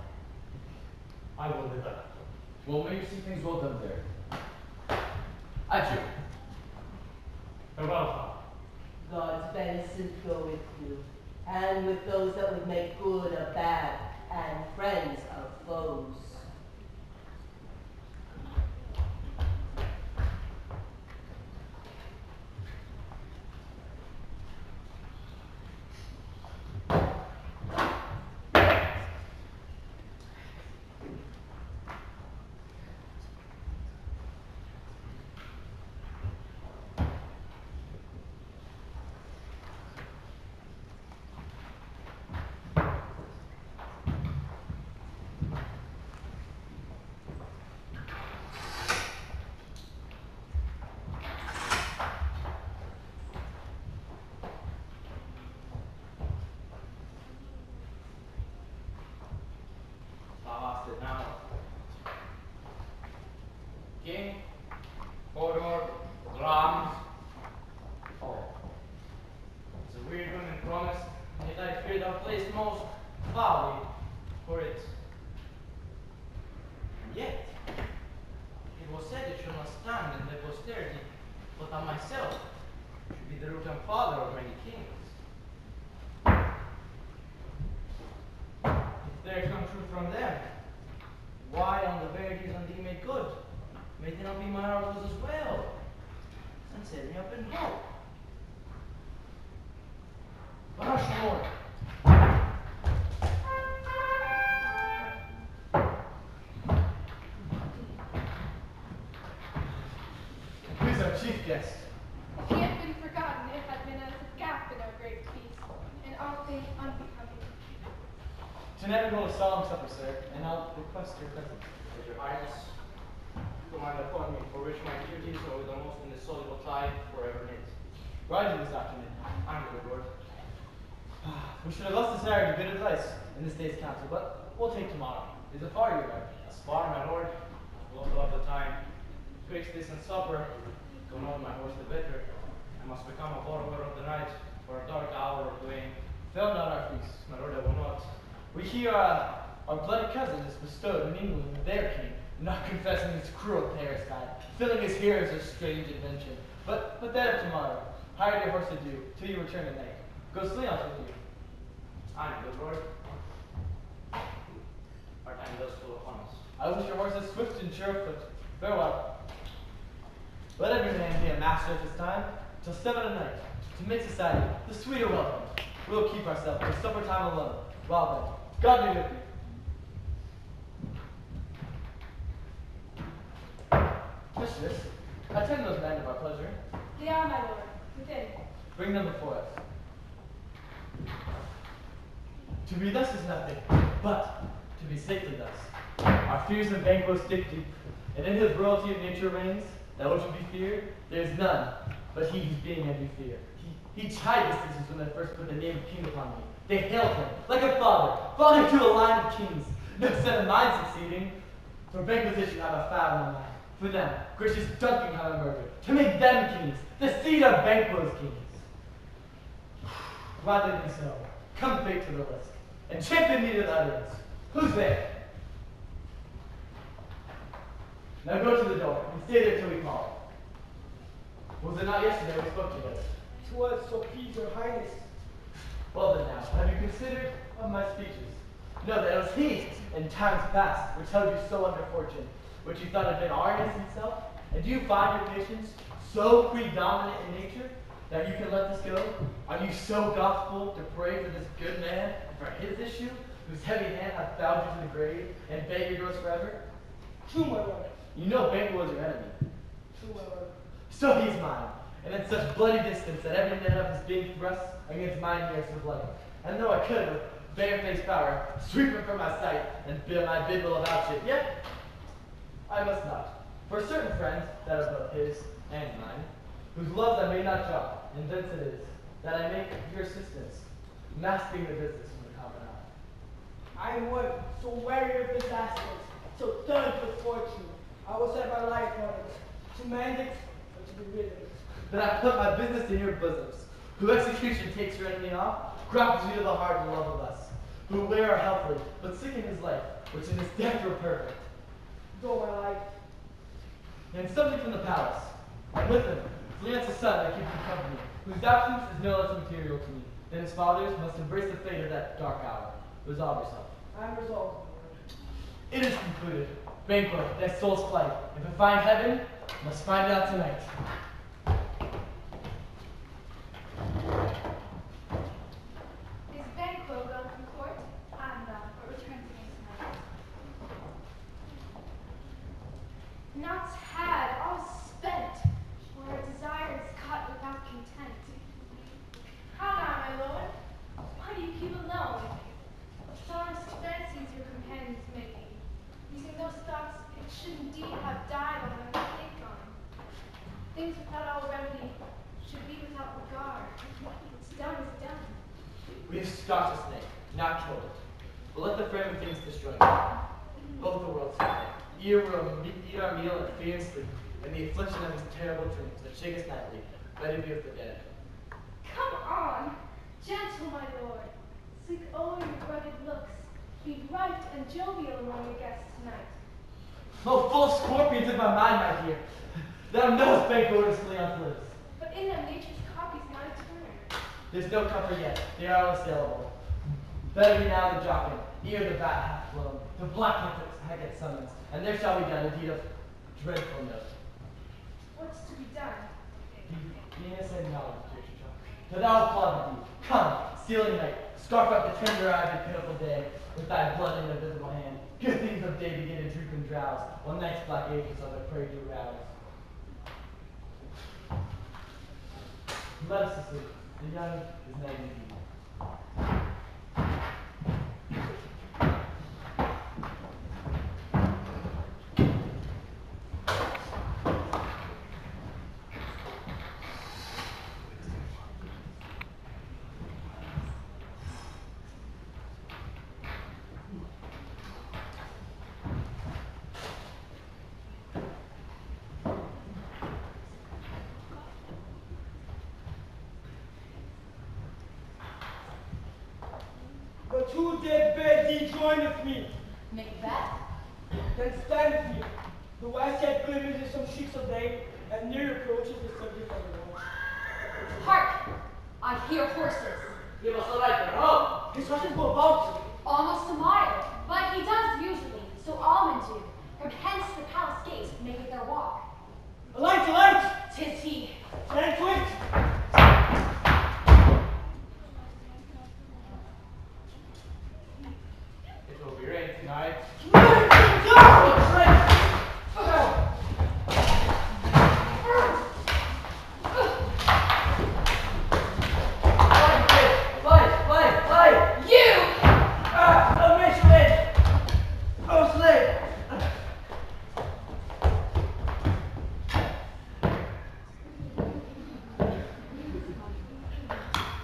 I will live that. Well, may you see things well done there. Adieu. Farewell, father. God's benison go with you, and with those that would make good a bad, and friends of foes. Now, King, Hodor, Rams. Oh, it's a weird one and promise, and yet I fear thou playest most foully for it. And yet, it was said it should not stand in the posterity, but I myself should be the root and father of many kings. If there come truth from them, why on the verities on thee made good? May they not be my oracles as well? And set me up in hope. Rushmore. Who's our chief guest? He had been forgotten, it had been as a gap in our great feast, and all things unbecoming. Tonight we hold a solemn supper, sir, and I'll request your presence. With your highness, command upon me, for which my duties are with the most indissoluble tie forever knit. Riding this afternoon. I'm good lord. We should have thus desired good advice in this day's council, but we'll take tomorrow. Is it far you ride? As far, my lord, will of the time. Twixt this and supper, go not my horse the better. I must become a follower of the night for a dark hour or twain. Fail not our feast. My lord, I will not. We hear our bloody cousin is bestowed in England with their king, not confessing his cruel parricide, filling his hearers with strange invention. But that of tomorrow, hire your horse adieu, till you return at night. Go Sleon's with you. I am good lord. Our time does full upon us. I wish your horses swift and sure of foot. Farewell. Let every man be a master of his time, till 7 at night, to make society the sweeter welcome. We'll keep ourselves for supper time alone. Well then, God be with you. Mistress, attend those men of our pleasure. They are, my lord, within. Bring them before us. To be thus is nothing, but to be safely thus. Our fears and banquos dig deep, and in his royalty of nature reigns, that which should be feared, there is none, but he whose being I do fear. He chided us when they first put the name of king upon me. They hailed him, like a father to a line of kings. No son of mine succeeding, for banquisition have a foul in mind. For them, gracious Duncan have I murdered, to make them kings, the seed of Banquo's kings. Gladly be so. Come fate to the list, and champion me with utterance. Who's there? Now go to the door, and stay there till we call. Was it not yesterday we spoke together? 'Twas so please your highness. Well then now, have you considered of my speeches? No, that it was he, in times past, which held you so under fortune, which you thought had been Arius himself? And do you find your patience so predominant in nature? that you can let this go? Are you so gospel to pray for this good man and for his issue, whose heavy hand hath bowed you to the grave and beggar yours forever? True, my lord. You know Banquo is your enemy. True, my lord. So he's mine, and at such bloody distance that every minute of his being thrust against mine ears with light. And though I could, with bare-faced power, sweep him from my sight and bid my bid will about you, yet I must not. For certain friends, that are both his and mine, whose loves I may not drop, and thence it is that I make your assistance, masking the business from the common eye. I am one so wary of disasters, so done with fortune. I will set my life on it, to mend it or to be rid of it. Then I put my business in your bosoms, who execution takes your enemy off, grapples you to the heart and love of us, who aware are healthily, but sick in his life, which in his death were perfect. Go, my life. And something from the palace, and with him, Fleance's son that keeps him company, whose absence is no less material to me than his father's must embrace the fate of that dark hour. Resolve yourself. I am resolved, my lord. It is concluded. Banquo, thy soul's flight, if it find heaven, must find it out tonight. Is Banquo gone from court? I'm not, but returns again tonight. Nuts had, all spent, where desire is cut without content. How now, my lord? Why do you keep alone? What sorrowful fancies your companions making, using those thoughts it should indeed have died on them to think on. Things without all remedy should be without regard. What's done is done. We have stalked a snake, not killed it. But let the frame of things destroy it. Both the worlds die. Eat our meal and fear and sleep, and the affliction of these terrible dreams that shake us nightly, better be with the dead. Come on, gentle my lord. Sleep o'er your rugged looks. Be bright and jovial among your guests tonight. Oh, full of scorpions in my mind, my dear. Thou knowest Banquo is Leon's lips. But in them nature's copy's not eternal. There's no comfort yet. They are unassailable. Better be now the jockin, ere the bat hath flown, the black Hecate summons, and there shall be done a deed of dreadful note. What's to be done? Venus and knowledge, but thou applaud the deed. Come, stealing night, scarf out the tender-eyed and pitiful day, with thy blood in the visible hand. Good things of day begin to droop and drowse, while night's black ages on their prey do rouse. Let us asleep. The young is night indeed. But who did bid thee join with me? Macbeth? Then stand with me. The west yet glimmers in some sheiks of day, and near approaches the subject of the war. Hark! I hear horses. Give us a light, but ho! His horses go about. Almost a mile. But he does usually, so all men do. From hence the palace gate make it their walk. A light, a light! 'Tis he. Stand quick! It will be rain tonight.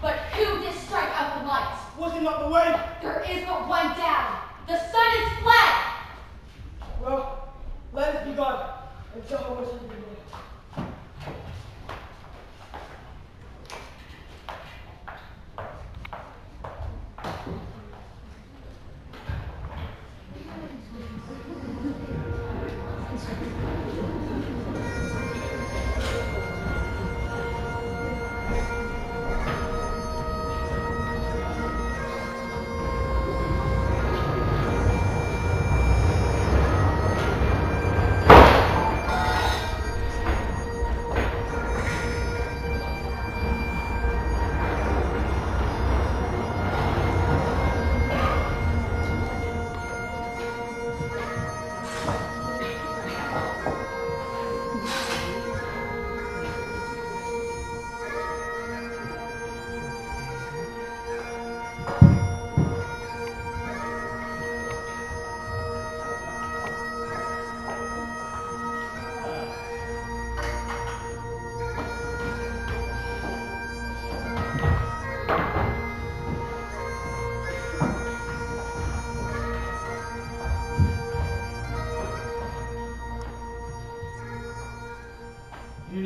But who did strike out the light? Was it not the way? There is but one down. The sun is fled. Well, let us be gone, and tell how much it will be.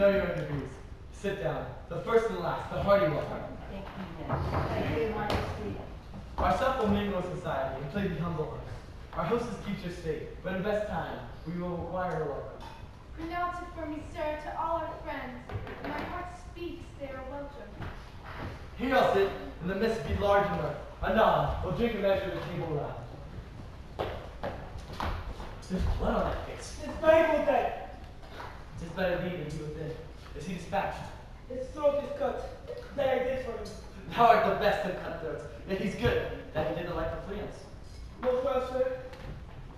know your interviews. Sit down. The first and last, the hearty welcome. Thank you, Majesty. Ourselves will mingle with society and play the humble host. Our hostess keeps your state, but in best time, we will require her welcome. Pronounce it for me, sir, to all our friends. My heart speaks, they are welcome. Here I'll sit, and the mist be large enough. Anon, we'll drink a measure of the table round. There's blood on that face. It's banquet day. Tis better thee than he within. Is he dispatched? His throat is cut. That I did for him. Thou art the best of cutthroats. Yet he's good, that he didn't like the fleance. Most well, sir.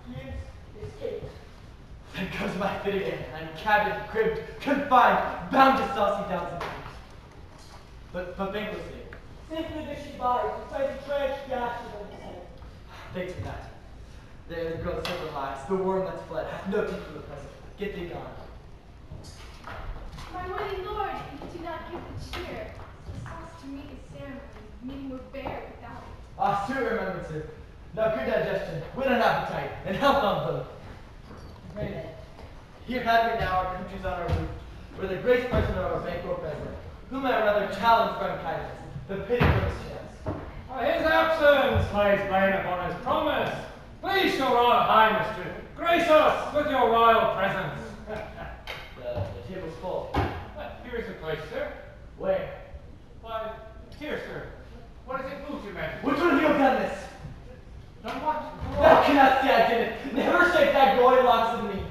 He is escaped. There goes my fit again. I'm cabined, cribbed, confined, bound to saucy downs and creeks. But banquet's day. Simply that she died, beside the tragic ashes on his head. Thanks for that. There grows silver lies. The worm that's fled hath no teeth for the present. Get thee gone. My worthy lord, you do not give the cheer. The sauce to meet is ceremony. Meeting were bare without it. Ah, sweet remembrances. Now good digestion, wit and appetite, and health on both. Here have we now our countries on our roof, where the great person of our banquet present, whom I rather challenge from kindness, the pity for his chance. His absence lays blame upon his promise. Please, your royal highness, to grace us with your royal presence. The table's full. Here is the place, sir. Where? Why, here, sir. What is it moved you, man? Which one of you have done this? Done what? Thou cannot say I didn't. Never shake that glory locks in me.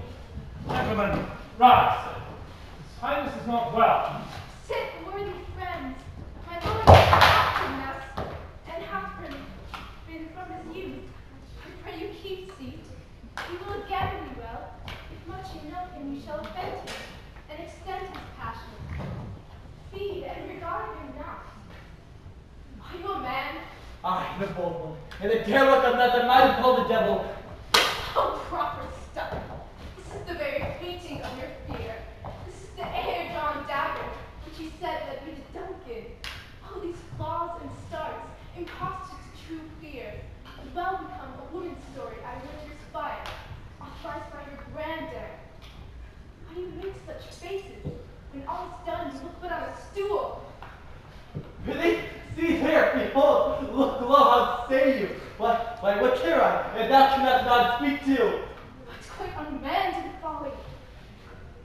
Gentlemen, rise. His highness is not well. Sit, worthy friends. My lord has acted us, and hath been from his youth. I pray you keep seat. He will again be well. If much you know him, you shall offend him, and extend his passion. Feed and regard him not. Are you a man? Aye, the bold one. And the dare look on that might have called the devil. Oh, proper stuff. This is the very painting of your fear. This is the air drawn dagger, which you said led me to Duncan. All these flaws and starts, imposture to true fear, well become a woman's story I would inspire, authorized by your grandeur. Why do you make such faces? When all is done, you look but on a stool. Really? See there, behold, look lo, how say you? Why, what care I, if thou cannot not speak to? It's quite unmanly folly.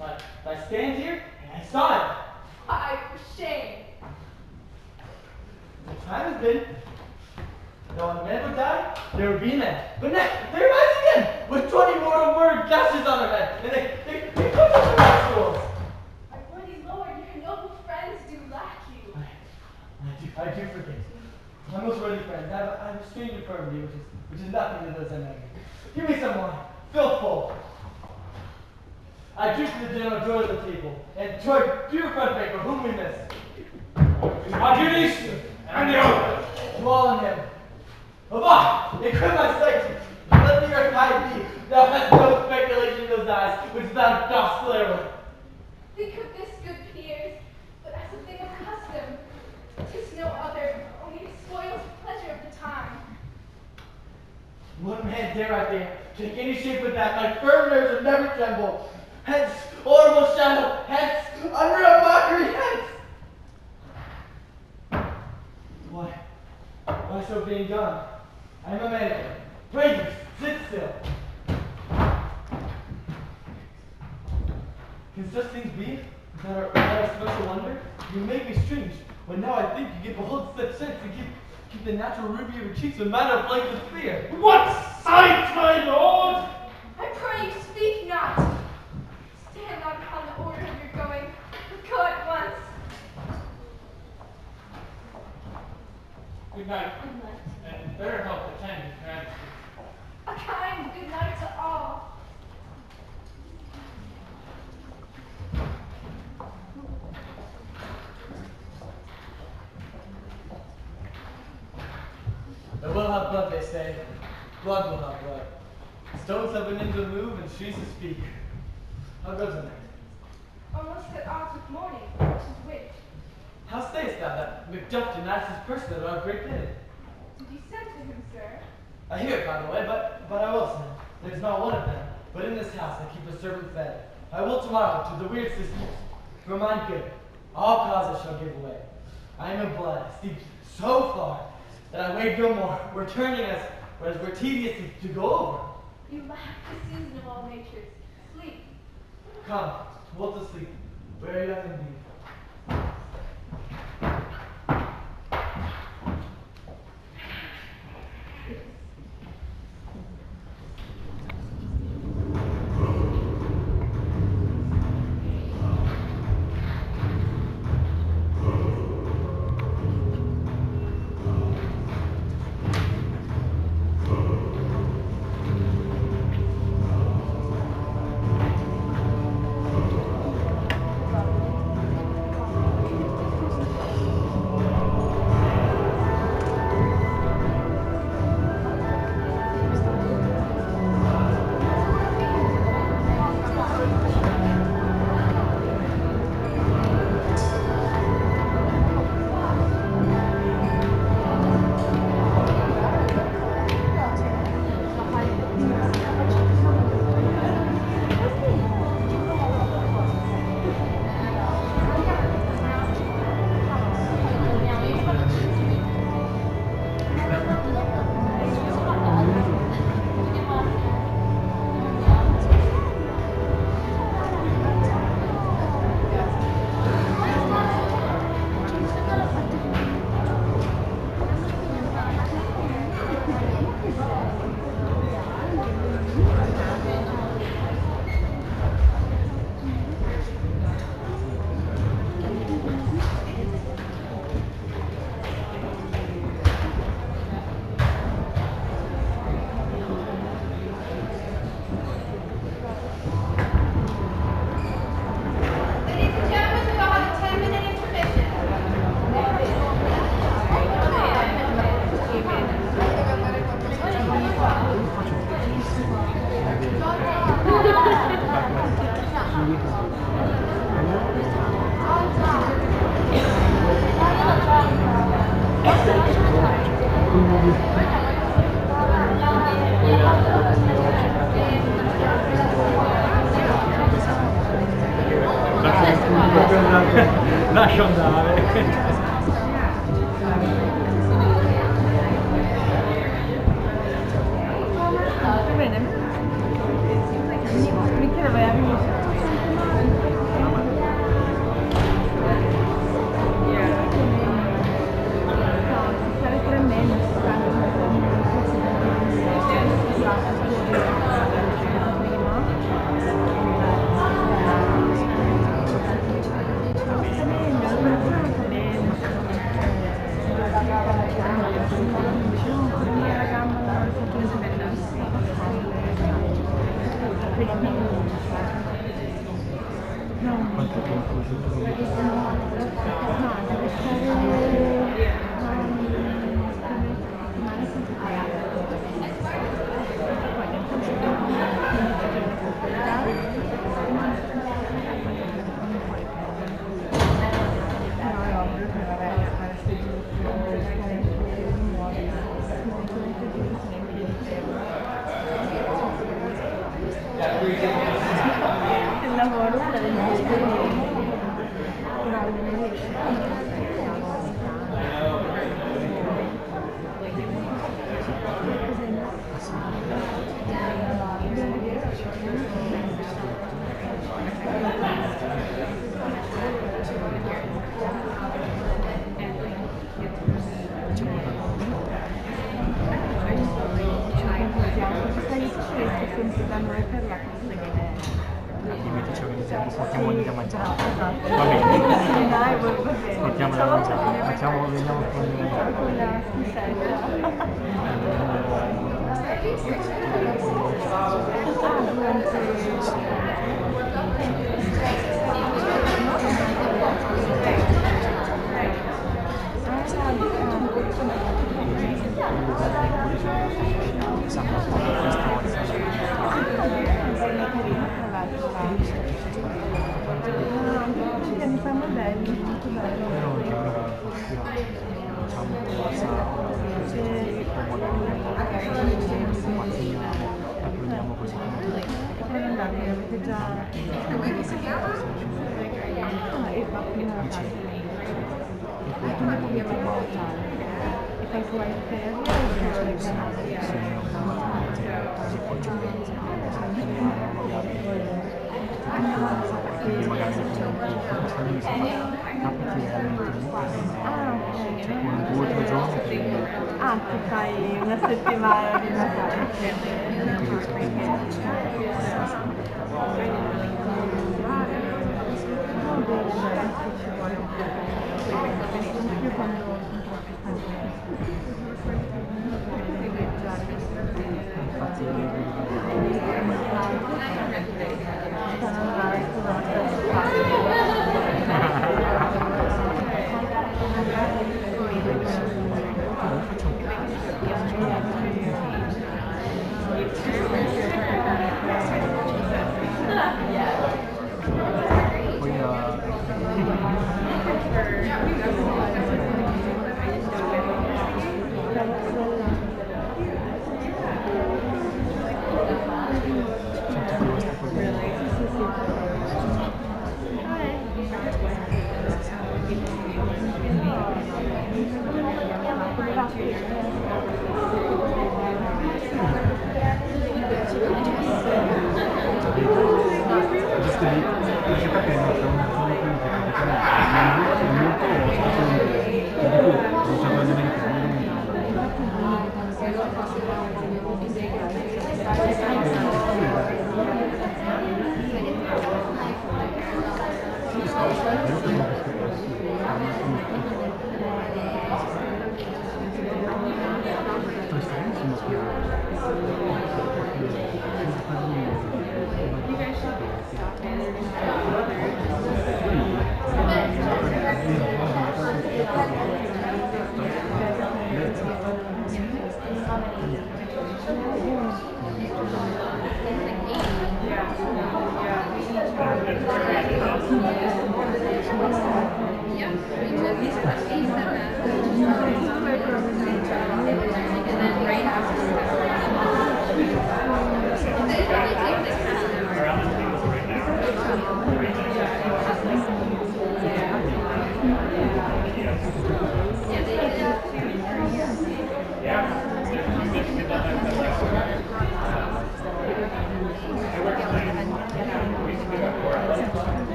If I stand here, and I saw it. Why, for shame. The time has been. Though a man would die, there would be an end. But now, they rise again, with 20 mortal word gashes on their head, and they come to the nostrils. My worthy lord, your noble friends do lack you. I do forget. My most worthy friends, I have a strange infirmity, which is nothing to those I know. Give me some wine, fill full. I drink to the general joy of the table, and joy dear friend maker, whom we miss. Our duties and the oath. To all in him. Avaunt! Equip my sight! Let the earth hide thee! Thou hast no speculation in those eyes, which thou dost glare with. Think of this, good peers, but as a thing of custom. 'Tis no other, only it spoils the pleasure of the time. What man dare I dare take any shape with that? My firm nerves have never trembled. Hence, horrible shadow! Hence, unreal mockery! Hence! Why so being gone? I am a man again. Pray you, sit still. Can such things be that are special wonder? You make me strange, when now I think you give behold such sense and keep the natural ruby of your cheeks with manner of blank with fear. What sight, my lord! I pray you speak not. Stand not upon the order of your going, but go at once. Good night, and better help attend his majesty. A kind good night to all. The will have blood, they say. Blood will have blood. Stones have been in to move and trees to speak. How goes the night? Almost at odds with morning, which is which. How sayest thou that Macduff denies his person at our great dinner? Did you send to him, sir? I hear it, by the way, but I will send. There's not one of them, but in this house I keep a servant fed. I will tomorrow to the weird sisters. For my good, all causes shall give way. I am a blood steeped so far that I weigh no more, returning as were tedious to go over. You lack the season of all natures. Sleep. Come, we'll to sleep. Where you have indeed. Lascia andare. Ti fai una settimana di Natale.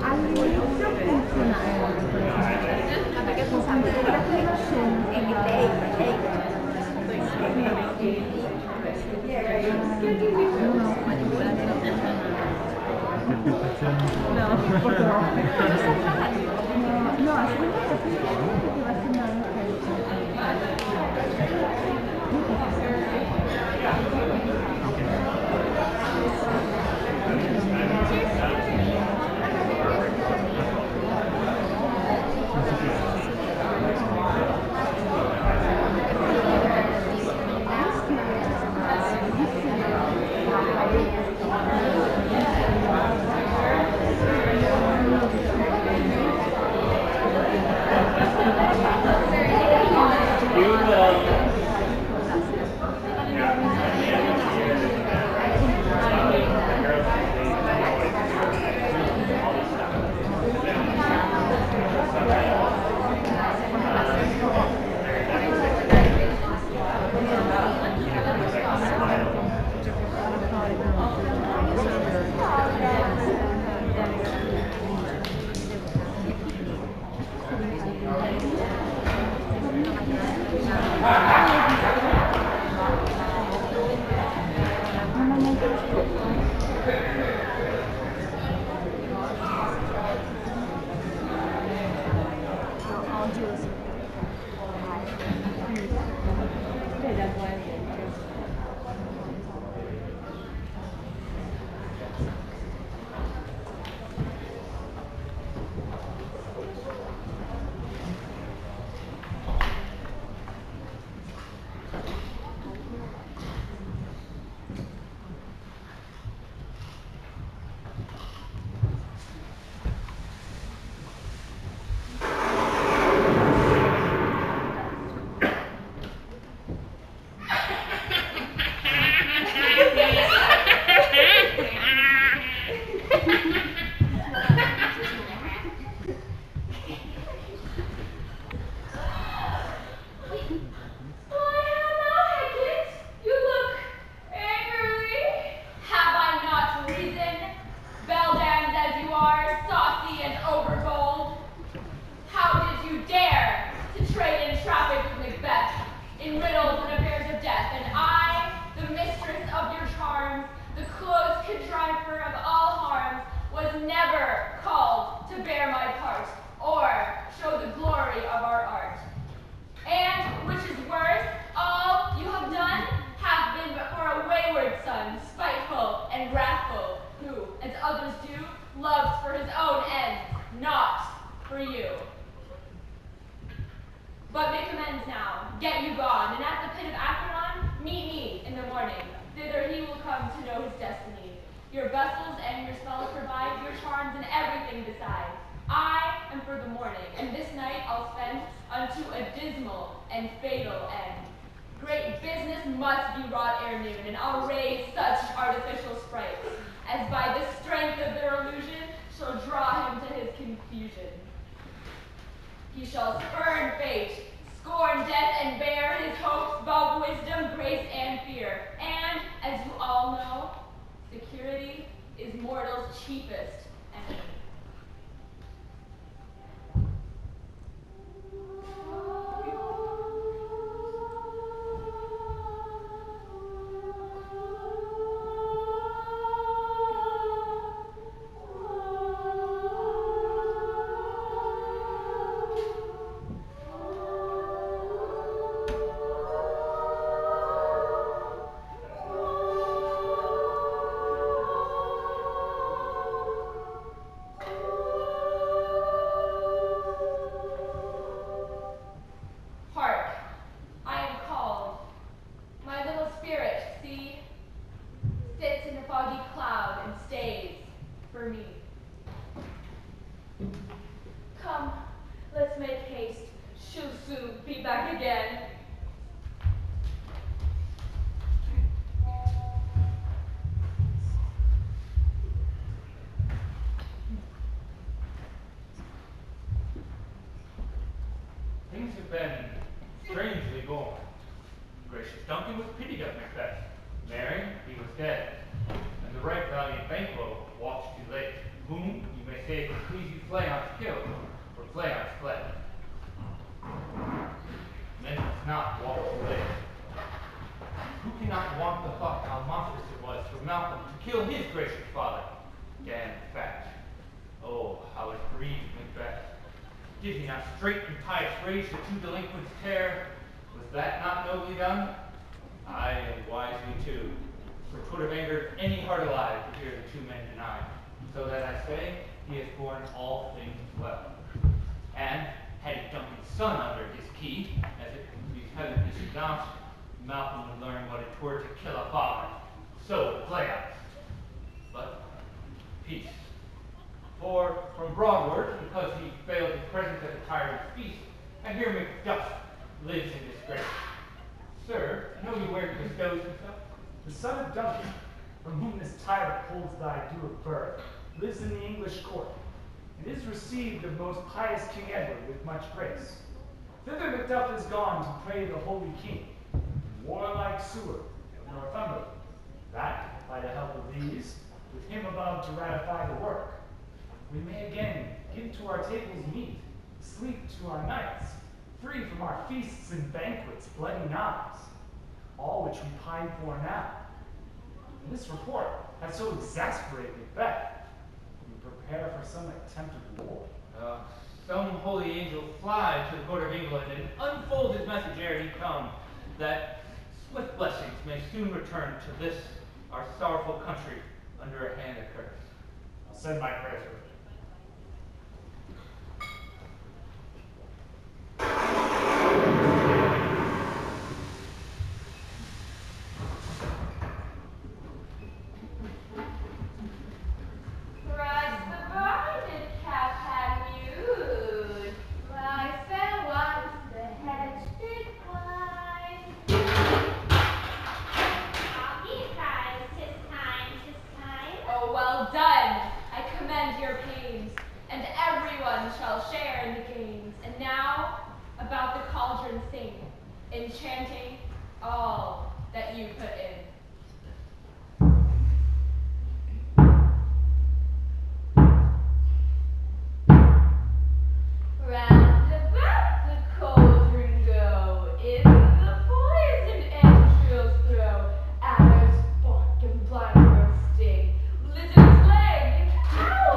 all'inizio funziona perché tu sai che la connessione è Things have been strangely born. Gracious Duncan was pitied of Macbeth. Merry, he was dead. And the right valiant Banquo watched too late, whom, you may say, could Fleance killed, or Fleance fled. Men must not walk too late. Who cannot want the thought how monstrous it was for Malcolm to kill his gracious father? Damn fact. Oh, how it grieved Macbeth. Did he not straight and pious rage the two delinquents tear? Was that not nobly done? Aye, and wisely too. For 'twould have angered any heart alive to hear the two men denied. So that I say, he has borne all things well. And, had he Duncan's son under his key, as it would be heaven disannounced, Malcolm would learn what it were to kill a father. So would Fleance. But, peace. For, from Broadward, because he failed his presence at the tyrant's feast, I hear Macduff lives in disgrace. Sir, know you where he bestows himself? The son of Duncan, from whom this tyrant holds thy due of birth, lives in the English court, and is received of most pious King Edward with much grace. Thither Macduff is gone to pray the holy king, warlike Seward of Northumberland, that, by the help of these, with him above to ratify the work, we may again give to our tables meat, sleep to our nights, free from our feasts and banquets, bloody knives, all which we pine for now. And this report has so exasperated Macbeth, we prepare for some attempt of war. Some holy angel fly to the court of England and unfold his message ere he come, that swift blessings may soon return to this, our sorrowful country, under a hand accursed. I'll send my prayers with it. Enchanting all that you put in. Round about the cauldron go, in the poisoned entrails throw, adder's fork and blackbird's sting, lizard's leg and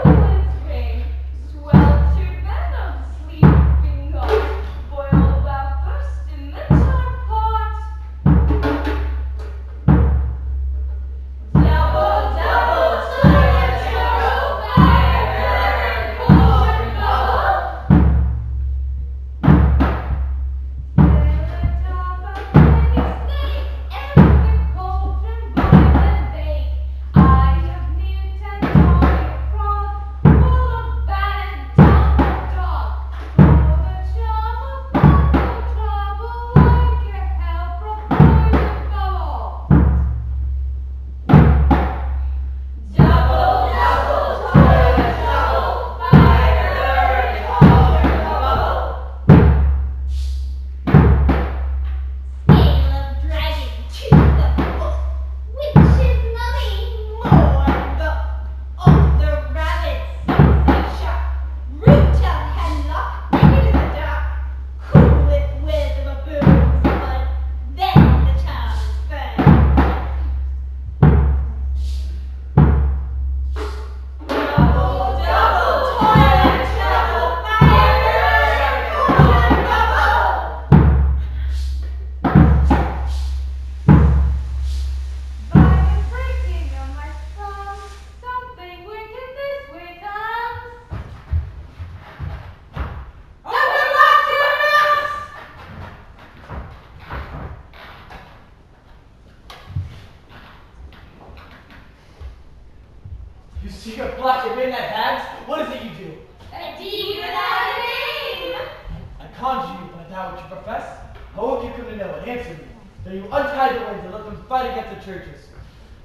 owlet's wing, swell to venom, sleeping gulls, boil thou first in the tar pot. Double, double, toilet trouble, fire, cauldron bubble. You see a black and midnight hags? What is it you do? A deed without a name! I conjure you by that which you profess. How would you come to know it? Answer me. Though you untie the winds and let them fight against the churches.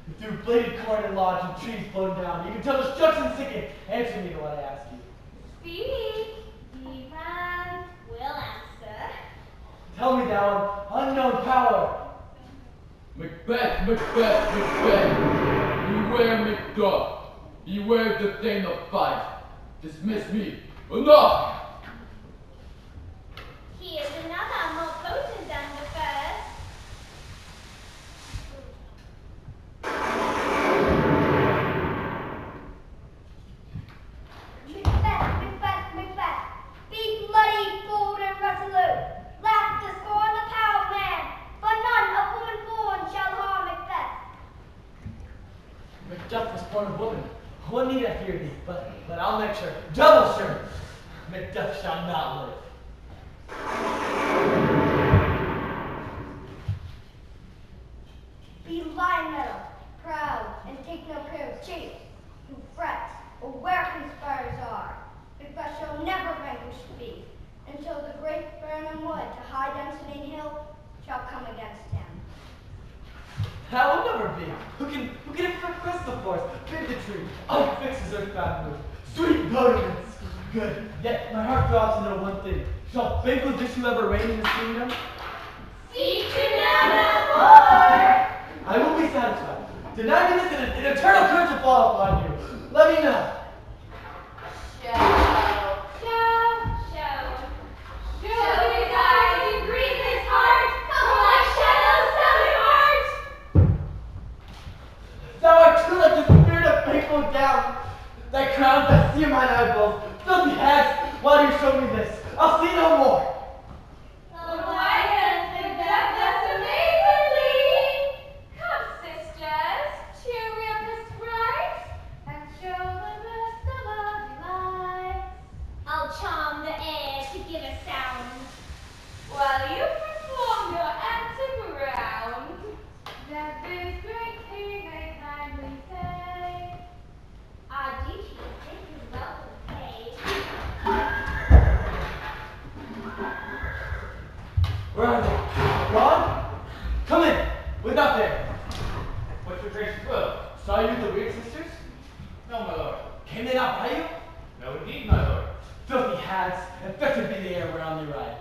You threw bladed corn and lodge and trees blown down. You can tell the destruction sicken. Answer me to what I ask you. Speak, even will answer. Tell me, thou unknown power. Macbeth, Macbeth, Macbeth. Beware Macduff. Beware the thing of fight. Dismiss me. Enough! Here's another more potent than the first. Macbeth, Macbeth, Macbeth. Be bloody, bold, and resolute. Laugh to scorn the power of man, but none of woman born shall harm Macbeth. Macduff was born of woman. One need I fear thee, but I'll make sure, double sure, Macduff shall not live. Be lion metal, proud, and take no care of chiefs who fret, or where conspirators are. Macbeth shall never vanquish the beast, until the great Birnam Wood to high Dunsinane Hill shall come against him. That will never be. Who can impress the forest, bid the tree, unfix his earthbound mood, sweet motives. Good. Yet my heart throbs to know one thing. Shall banquet issue ever reign in this kingdom? Seek to know no more! I will be satisfied. Deny me this, and an eternal curse will fall upon you. Let me know. Show his eyes and grieve his heart, come like shadows selling art. Thou art too like the spirit of faithful down. Thy crowns that sear mine eyeballs, filthy hags, why do you show me this? I'll see no more. Why does Macbeth thus amazingly? Come, sisters, cheer we up this sprite, and show the rest of our delights. I'll charm the air to give a sound. While you perform your antic round, that this great king may kindly say, Our duty is take his welcome pay. Where are they? Gone? Come in. Without there. What's your gracious will? Saw you the weird sisters? No, my lord. Came they not by you? No, indeed, my lord. Filthy hags, infected be the air whereon they ride.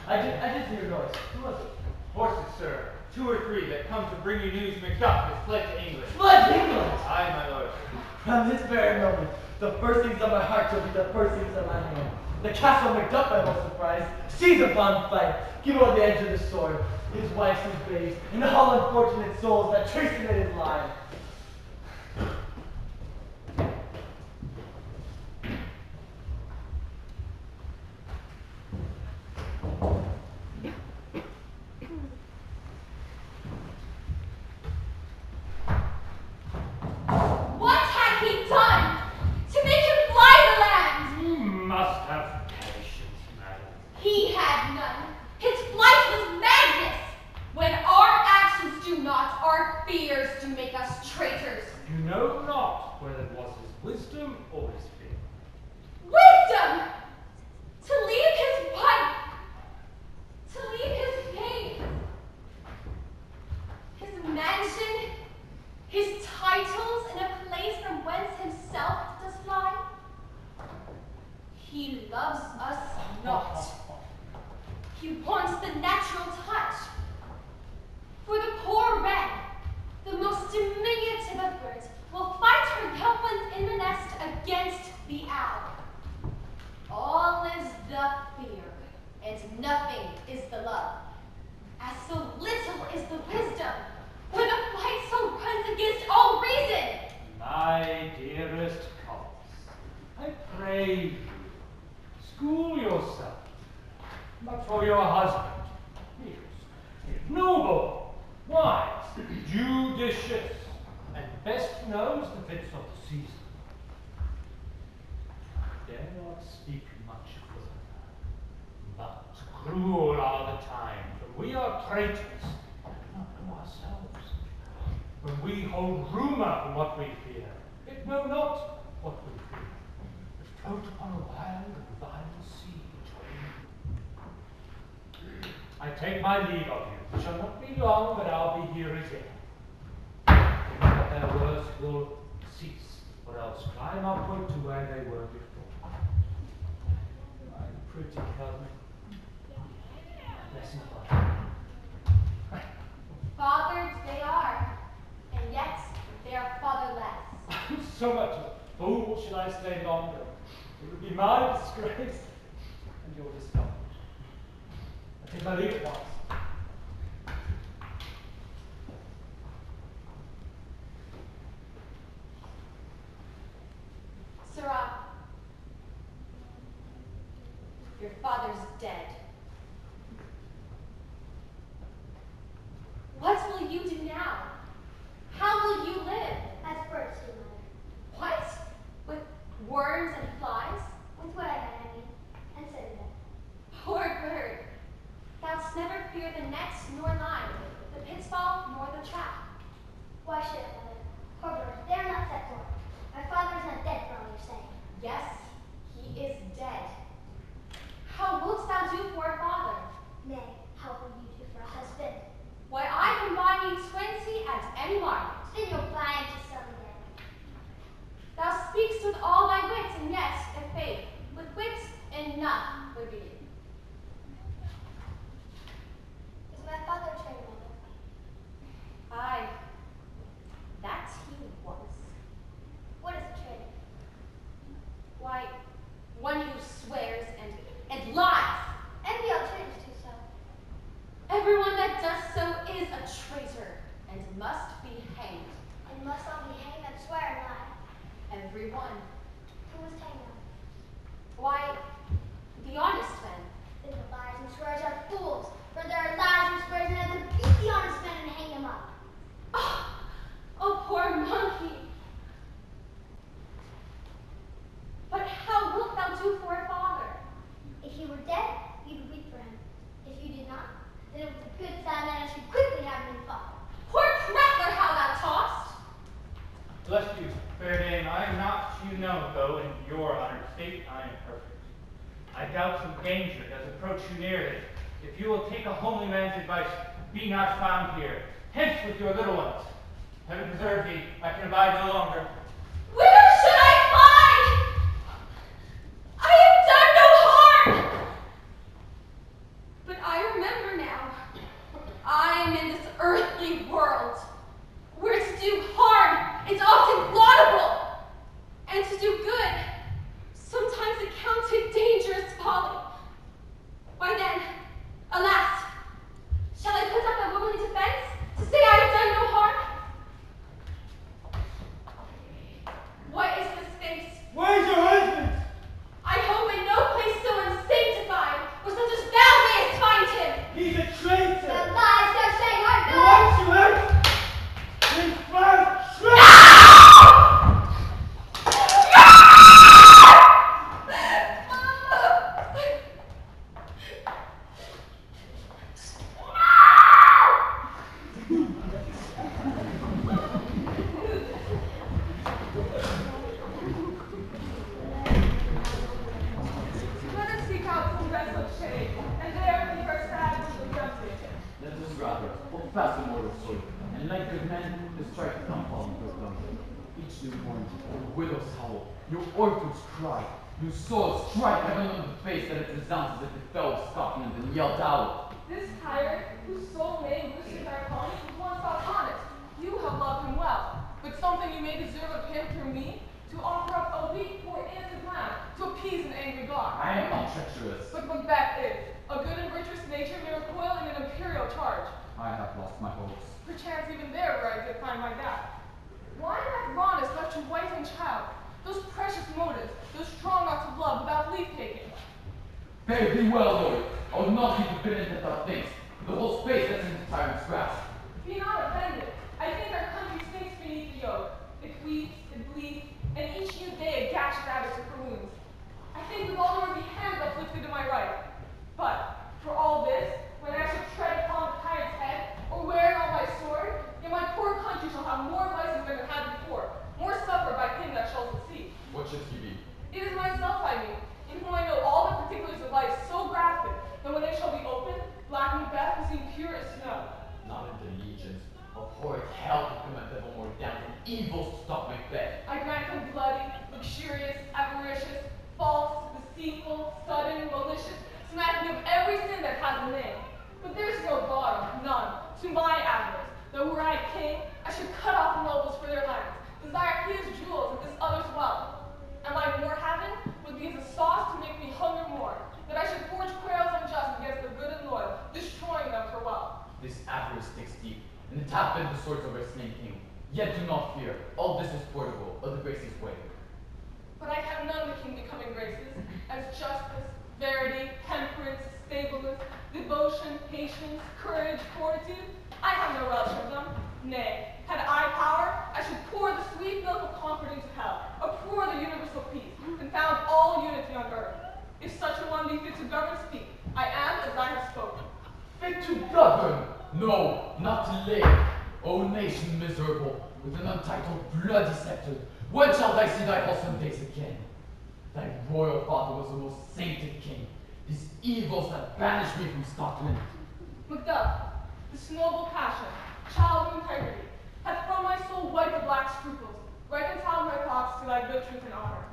I did hear noise. Who was it? Horses, sir. 2 or 3 that come to bring you news Macduff has fled to England. Fled to England! Aye, my lord. From this very moment, the first things of my heart shall be the first things of my hand. The castle Macduff, I was surprised. Seize upon fight. Give on the edge of the sword. His wife, his babes, and all unfortunate souls that trace him in his line. what had he done to make him fly the land? You must have patience, madam. He had none. His flight was madness. When our actions do not, our fears do make us traitors. You know not whether it was his wisdom or his fear. Wisdom! To leave his wife, to leave his fame, his mansion, his titles in a place from whence himself does fly. He loves us not. He wants the natural touch. For the poor wren, the most diminutive of birds, will fight her young ones in the nest against the owl. All is the fear, and nothing is the love. As so little is the wisdom, for the flight so runs against all reason. My dearest Cobbs, I pray you, school yourself. But for your husband, he is noble, wise, judicious, and best knows the fits of the season. I dare not speak much further, but cruel are the times when we are traitors and not know ourselves. When we hold rumor from what we fear, it know not what we fear, but float upon a wild and violent sea between. I take my leave of you. It shall not be long, but I'll be here again. But their words will cease, or else climb upward to where they were before. My pretty cousin, blessing Father. Fathered they are, and yet they are fatherless. So much of a fool should I stay longer. It would be my disgrace and your discomfort. I take my leave at once. Sirrah, your father's dead. What will you do now? How will you live? As birds do, Mother. What? With worms and flies? With what I had, I mean, and citadel. Poor bird. Thou'st never fear the nets nor line, the pitfall nor the trap. Why should I, Mother? Poor birds, they are not set for. My father is not dead for all you're saying. Yes, he is dead. How wilt thou do for a father? Nay, how will you do for a husband? Why, I can buy me 20 at any market. Then you'll buy into some day. Thou speakst with all thy wit, and yet, if faith, with wit enough would be. Is my father trained, Mother? Aye, that he was. What is a traitor? Why, one who swears and lies. Envy all traitors do so. Everyone that does so is a traitor and must be hanged. And must all be hanged that swear and lie. Everyone. Who must hang them? Why, the honest men. Then the liars and swearers are fools. For there are liars and swearers and have to beat the honest men and hang them up. Oh, poor monkey. But how wilt thou do for a father? If he were dead, you would weep for him. If you did not, then it was a good sad man I should quickly have him father. Poor prattler, how thou talkest! Bless you, fair dame, I am not you know, though in your honored state I am perfect. I doubt some danger does approach you nearly. If you will take a homely man's advice, be not found here. Hence with your little ones. Heaven preserve thee, I can abide no longer. Where should I fly? I have done no harm! But I remember now, I am in this earthly world, where to do harm is often laudable, and to do good, sometimes accounted dangerous folly. Why then, alas, shall I put up my womanly defense to say I have done no harm? What is this face? Where's your husband? I hope in no place so unsanctified where such as thou mayest find him. He's a traitor. The lies they're saying are good. Once you hurt, then first traitor. Let us seek out some desolate shade, and there leave our sad little jumping. Let us rather hold fast the mortal soil, and like good men, the strike downfall and proclaim. Each new morning, your widows howl, your orphans cry, your souls strike heaven on the face that it resounds as if it fell with Scotland and yelled out. This tyrant, whose sole name loosens our opponent, was once thought honest. You have loved him well, but something you may deserve of him through me, to offer up a weak, poor, innocent lamb, to appease an angry God. I am not treacherous. But Macbeth is. A good and virtuous nature may recoil in an imperial charge. I have lost my hopes. Perchance even there where I did find my dad. Why hath Ronus left your wife and child? Those precious motives, those strong acts of love without leave-taking. Fare thee well, Lord. I will not be forbidden that thou thinkst. The whole space that's in the tyrant's grasp. Be not offended. I think our country sinks beneath the yoke. It weeps, it bleeds, and each new day it gashes at us with her wounds. I think with all there would be hands uplifted to my right. But, for all this, when I shall tread upon the tyrant's head, or wear on my sword, yet my poor country shall have more vices than it had before, more suffer by him that shall succeed. What should he be? It is myself, I mean, in whom I know all the particulars of life so graphic, that when they shall be opened, black Macbeth will seem pure as snow. Not in the legions of horrid hell to command evermore down from evils to stop Macbeth. I grant him bloody, luxurious, avaricious, false, deceitful, sudden, malicious, smacking of every sin that has a name. But there's no bottom, none, to my avarice, though were I king, I should cut off the nobles for their lands, desire his jewels and this other's wealth. And my war having would be as a and it hath been the sword of our slain king. Yet do not fear, all this is portable, of the graces way. But I have known the king becoming graces, as justice, verity, temperance, stableness, devotion, patience, courage, fortitude. I have no relish of them. Nay, had I power, I should pour the sweet milk of concord into hell, abhor the universal peace, confound all unity on earth. If such a one be fit to govern, speak. I am as I have spoken. Fit to govern? No, not to live. O nation miserable, with an untitled bloody scepter, when shalt thou see thy wholesome days again? Thy royal father was the most sainted king. These evils have banished me from Scotland. Macbeth, this noble passion, child of integrity, hath from my soul wiped the black scruples, reconciled my thoughts to thy good truth and honor.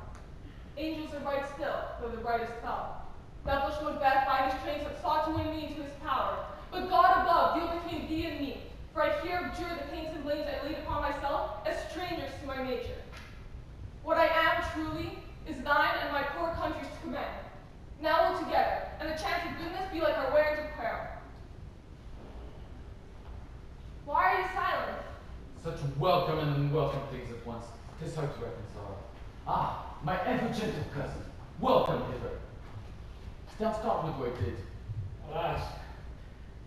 Angels are bright still, though the brightest fell. Devilish Macbeth by his trains have sought to win me into his power, but God above deal between thee and me, for I here abjure the pains and blames I laid upon myself as strangers to my nature. What I am truly is thine and my poor country's to commend. Now we'll together, and the chance of goodness be like our wearing to peril. Why are you silent? Such welcome and unwelcome things at once, 'tis hard to reconcile. Ah, my ever-gentle cousin, welcome hither. Down Scotland where it did. Alas,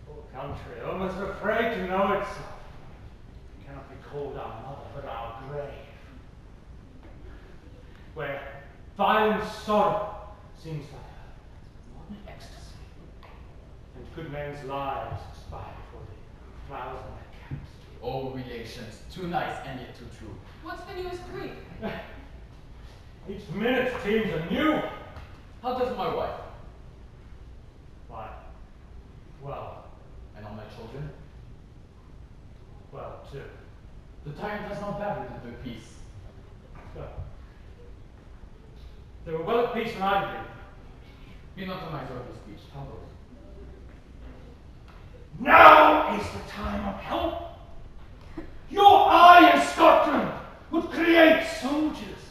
poor country, almost afraid to know itself. It cannot be called our mother, but our grave. Where violent sorrow seems like a modern ecstasy, and good men's lives expire before they rouse on their camps. Oh, relations, too nice and yet too true. What's the newest grief? Each minute seems anew. How does my wife? Why? Well. And all my children? Well, too. The tyrant has not battered at their peace. Well, they were well at peace when I did. Be not a miser of your speech. How goes? Now is the time of help. Your eye in Scotland would create soldiers,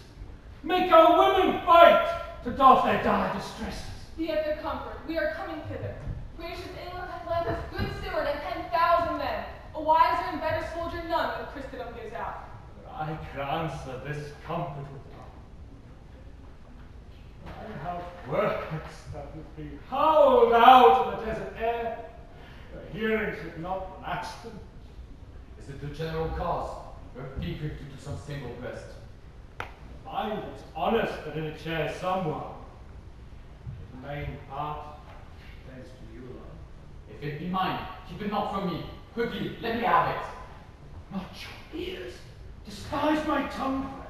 make our women fight to doff their dire distresses. Be at their comfort. We are coming thither. Gracious England hath lent us good steward and 10,000 men. A wiser and better soldier none than Christendom gives out. I could answer this comfort with I have words that would be howled out in the desert air. The hearing should not match them. Is it the general cause, or a secret due to some single breast? Mine is honest that in a chair somewhere. The main part tends to you alone. If it be mine, keep it not from me. Quickly, let me have it. Not your ears. Despise my tongue forever.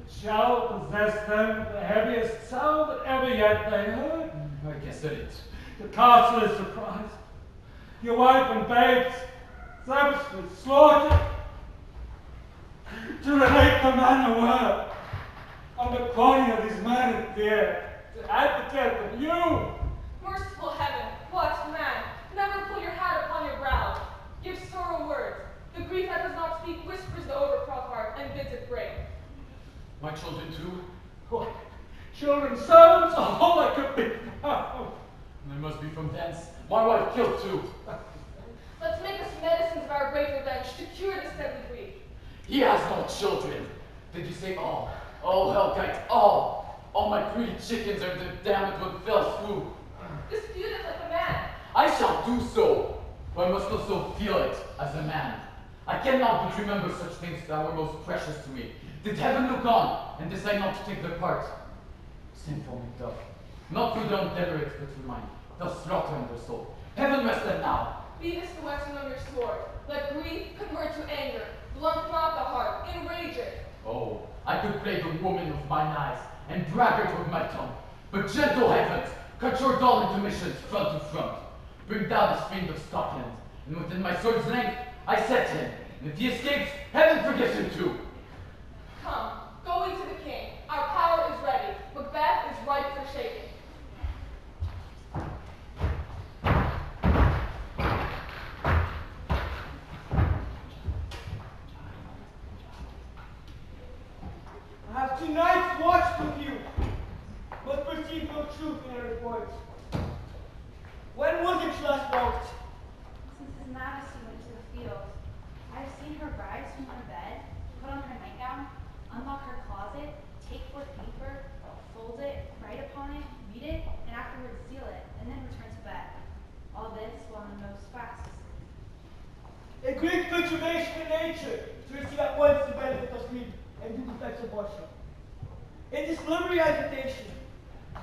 It shall possess them with the heaviest sound that ever yet they heard. I guess that it. The castle is surprised. Your wife and babes savagely slaughtered. To relate the man a word, on the quality of these men in fear, to advocate with you. Merciful heaven, what man? Never pull your hat upon your brow. Give sorrow words. The grief that does not speak whispers the overcrossed heart and bids it break. My children too? What? Children, servants, all I could be proud. They must be from thence. My wife killed too. Let's make us medicines of our great revenge to cure this deadly grief. He has no children. Did you say all? Oh, Hellkite, all. All my greedy chickens are the damned what fell through. Dispute it like a man. I shall do so, but I must also feel it as a man. I cannot but remember such things that were most precious to me. Did heaven look on, and decide not to take their part? Sinful Macbeth, not through their own demerits, but through mine, thus slaughtering their soul. Heaven rest them now. Be this the weapon of your sword. Let grief convert to anger. Blunt not the heart, enrage it. Oh, I could play the woman with mine eyes, and braggart with my tongue. But gentle heavens, cut short all intermissions, front to front. Bring down this fiend of Scotland, and within my sword's length, I set him. And if he escapes, heaven forgives him too. Come, go into the king. Our power is ready. Macbeth is ripe for shaking. I have tonight watched with you, but perceived no truth in your reports. When was it last walked? Since His Majesty went to the seen her rise from her bed, put on her nightgown, unlock her closet, take forth paper, fold it, write upon it, read it, and afterwards seal it, and then return to bed. All this while in most fast asleep. A great perturbation in nature to receive at once the benefit of sleep and do the effects of watching. In this preliminary agitation,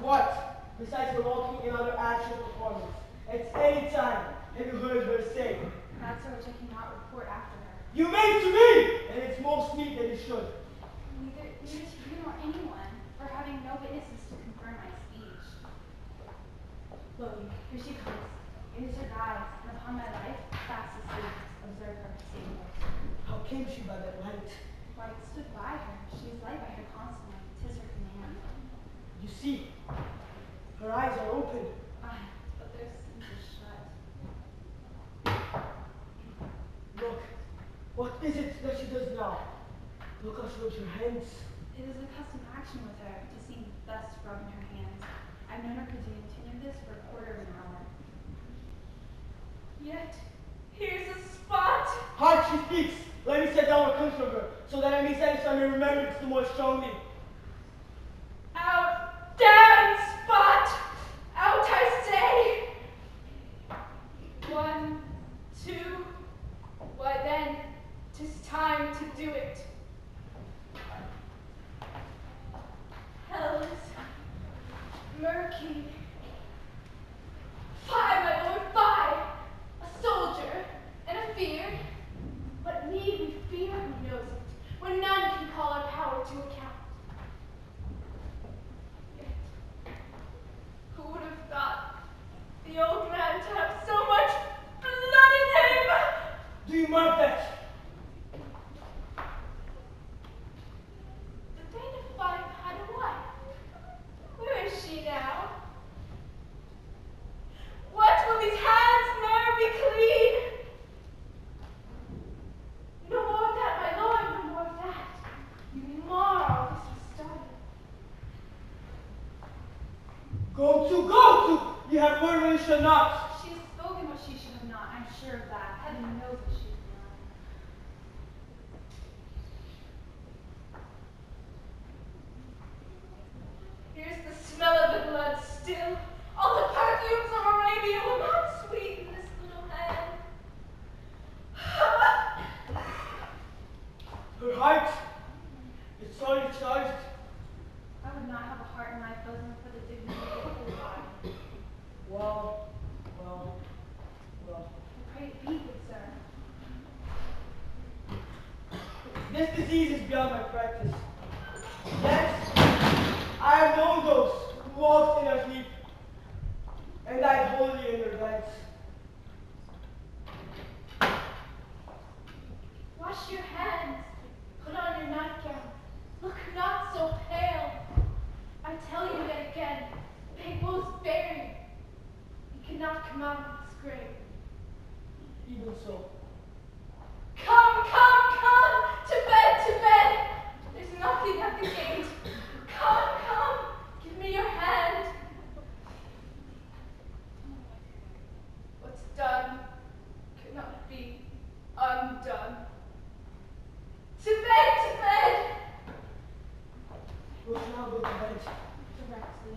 what, besides the walking and other actual performance, at any time have you heard her say? That's so which I cannot report after her. You made to me, and it's most meet that you should. Neither to you nor anyone, for having no witnesses to confirm my speech. Lo, here she comes. It is her guise, and upon my life, fast asleep. Observe her stable. How came she by that light? Light stood by her. She is light by her constantly. 'Tis her command. You see, her eyes are open. Aye, but their sleep is shut. Look, what is it that she does now? Look how she rubs her hands. It is a custom action with her to seem thus rubbing her hands. I've known her to continue this for a quarter of an hour. Yet, here's a spot. Hark, she speaks. Let me set down what comes from her, so that I may satisfy my remembrance the more strongly. Out, damn spot! Out, I say! 1, 2, why then, 'tis time to do it. Hell is murky. Fie, my lord, fie! A soldier and a fear. What need we fear, who knows it, when none can call our power to account? Yet, who would have thought the old man to have so much blood in him? Do you mark that? The dignified had a wife. Where is she now? What will these hands ne'er be clean? No more of that, my lord, no more of that. You mar this was started. Go to! You have word when you shall not. She has spoken what she should have not. I'm sure of that. Heaven knows what she has done. Here's the smell of the blood still. All the perfumes of Arabia will not sweeten this little hand. Her heart is sorely charged. I would not have a heart in my bosom for the dignity of a whole body. Well. I pray it be, good sir. This disease is beyond my practice. Yet, I have known those who walked in their sleep and died wholly in their beds. Wash your hands. Put on your nightgown. Look not so pale. I tell you yet again, Pegbo's buried. He cannot come out of his grave. Even so. Come! To bed! There's nothing at the gate. Come! Give me your hand. What's done cannot be undone. To bed! We shall now go to bed. Directly.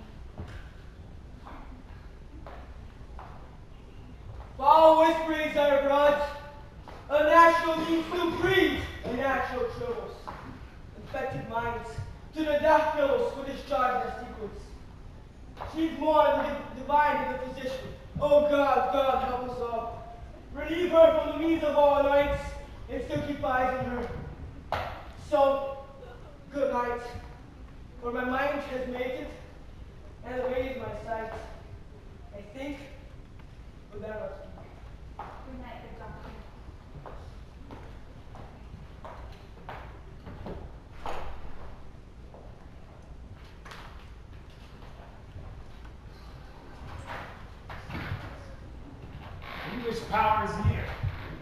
Foul whisperings are abroad. A national needs to breathe in natural troubles. Infected minds to the death pillows who discharge their secrets. She's more than the divine than the physician. Oh God, help us all. Relieve her from the means of all annoyance and still keep eyes on her. So, good night. For my mind has made it, and the way is my sight. I think we better not speak. Good night, good doctor. English power is near,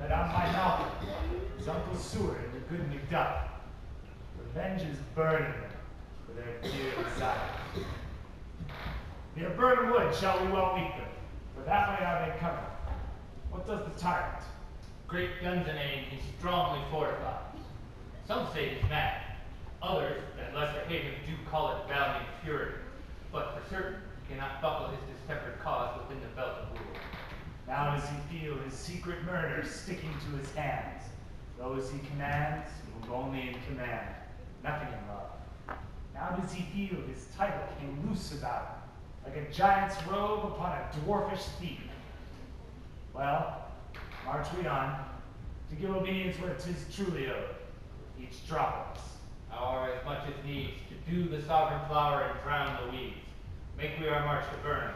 that on my Malcolm, his Uncle Seward and the good Macduff. Revenge is burning them for their dear desire. Near Burnham Wood shall we well meet them, for that way are they coming. What does the tyrant? great Dunsinane he's strongly fortified. Some say he's mad. Others, that lesser haven, do call it valiant fury. But for certain, he cannot buckle his distempered cause within the belt of rule. Now does he feel his secret murder sticking to his hands. Those he commands move only in command, nothing in love. Now does he feel his title hang loose about him, like a giant's robe upon a dwarfish steed. Well, march we on, to give obedience where 'tis truly owed, each drop of us. Our as much as needs to do the sovereign flower and drown the weeds. Make we our march to Burnham.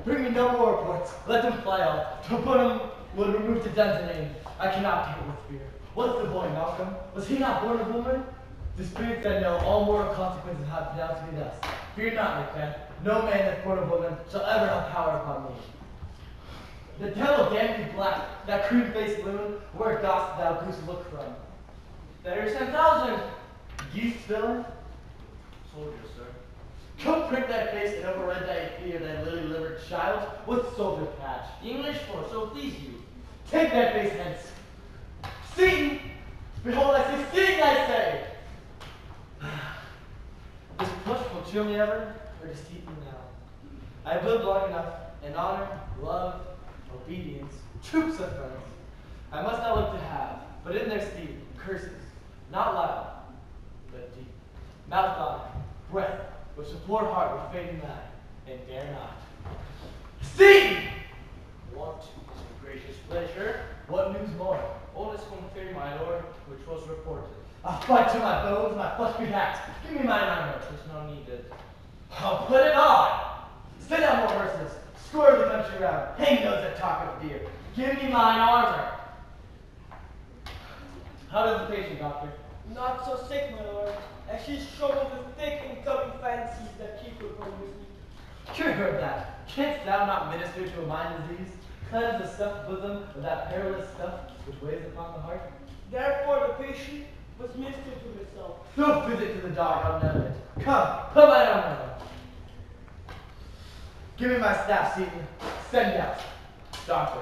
Bring me no more reports. Let them fly off. To put them will remove to Dunsinane. I cannot deal with fear. What's the boy, Malcolm? Was he not born a woman? The spirits that know all mortal consequences have pronounced me thus. Fear not, Macbeth. No man that's born a woman shall ever have power upon me. The devil damn you black, that cream-faced loon, where dost thou goose look from? There's 10,000. Geese, villain? Soldiers, sir. Don't prick thy face and override thy fear, thy lily-livered child. What's soldier patch? English for so please you. Take that face hence. Satan! Behold, I say, Satan, I say! This push will chill me ever, or just keep me now. I have lived long enough, in honor, love, obedience, troops of friends. I must not look to have, but in their stead, curses, not loud, but deep. Mouth honor, breath, which the poor heart would fain deny, and dare not. Satan! What is your gracious pleasure? What news more? All is confirmed, my lord, which was reported. I'll fight to my bones, my flustered hat. Give me mine armor. It's not needed. I'll put it on. Send out more horses. Scour the country round. Hang those that talk of fear. Give me mine armor. How does the patient, doctor? Not so sick, my lord, as she struggles with thick and gummy fancies that keep her from her sleep. Sure heard that. Canst thou not minister to a mind disease? Cleanse the stuffed bosom of that perilous stuff which weighs upon the heart? Therefore the patient was ministered to herself. No visit to the dog, I'll know it. Come, put mine armor on. Give me my staff, Seaton. Send out. Doctor.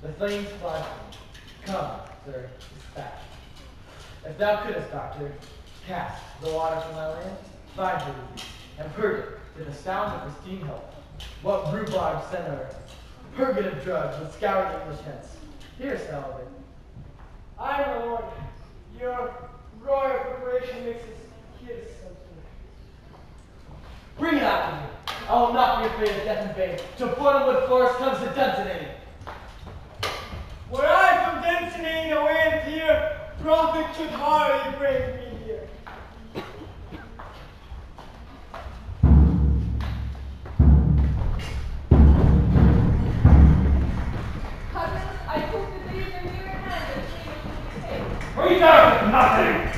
The flames fly from me. Come, sir, dispatch. If thou couldst, doctor, cast the water from my land, find her disease, and purge it to the sound of her steam health. What rhubarb center, purgative drugs would scour the English hence. Here, salve. Aye, my lord, your royal preparation makes us hear something. Bring it out to me. I will not be afraid of death in vain. To Bournemouth Forest comes the Dunsinane. Were I from Dunsinane away in here, prophet should hardly bring me here. Cousins, I hope that these are near at hand and see what you take. Read out nothing!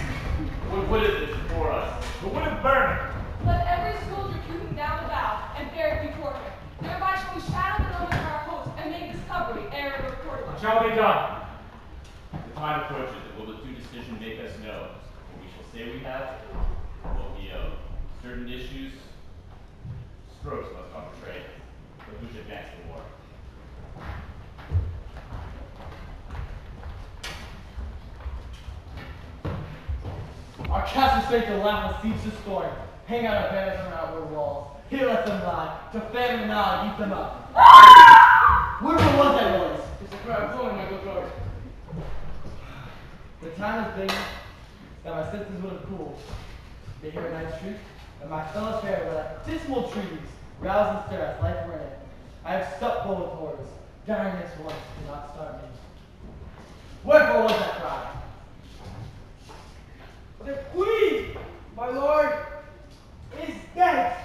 What is this for us? But what of Burnham? Let every soldier hew him down the bow and bear it before him. Thereby shall we shadow the knowledge of our host and make discovery ere it reported. What shall be done? The time approaches that will the due decision make us know what we shall say we have and what we owe. Certain issues, strokes must not betray, but who should advance the war? Our castle straight to laugh with seeds to scorn. Hang out our banners on outward walls. Here let them lie. To famine and nod, eat them up. Where was that noise? It's a crowd going, my good lord. The time has been that my senses would have cooled. They hear a night street, and my fellows fare where that dismal trees rouse and stir as life were in it. I have stuck full with horrors. Darkness once did not start me. Wherefore was that cry? The queen, my lord, is dead.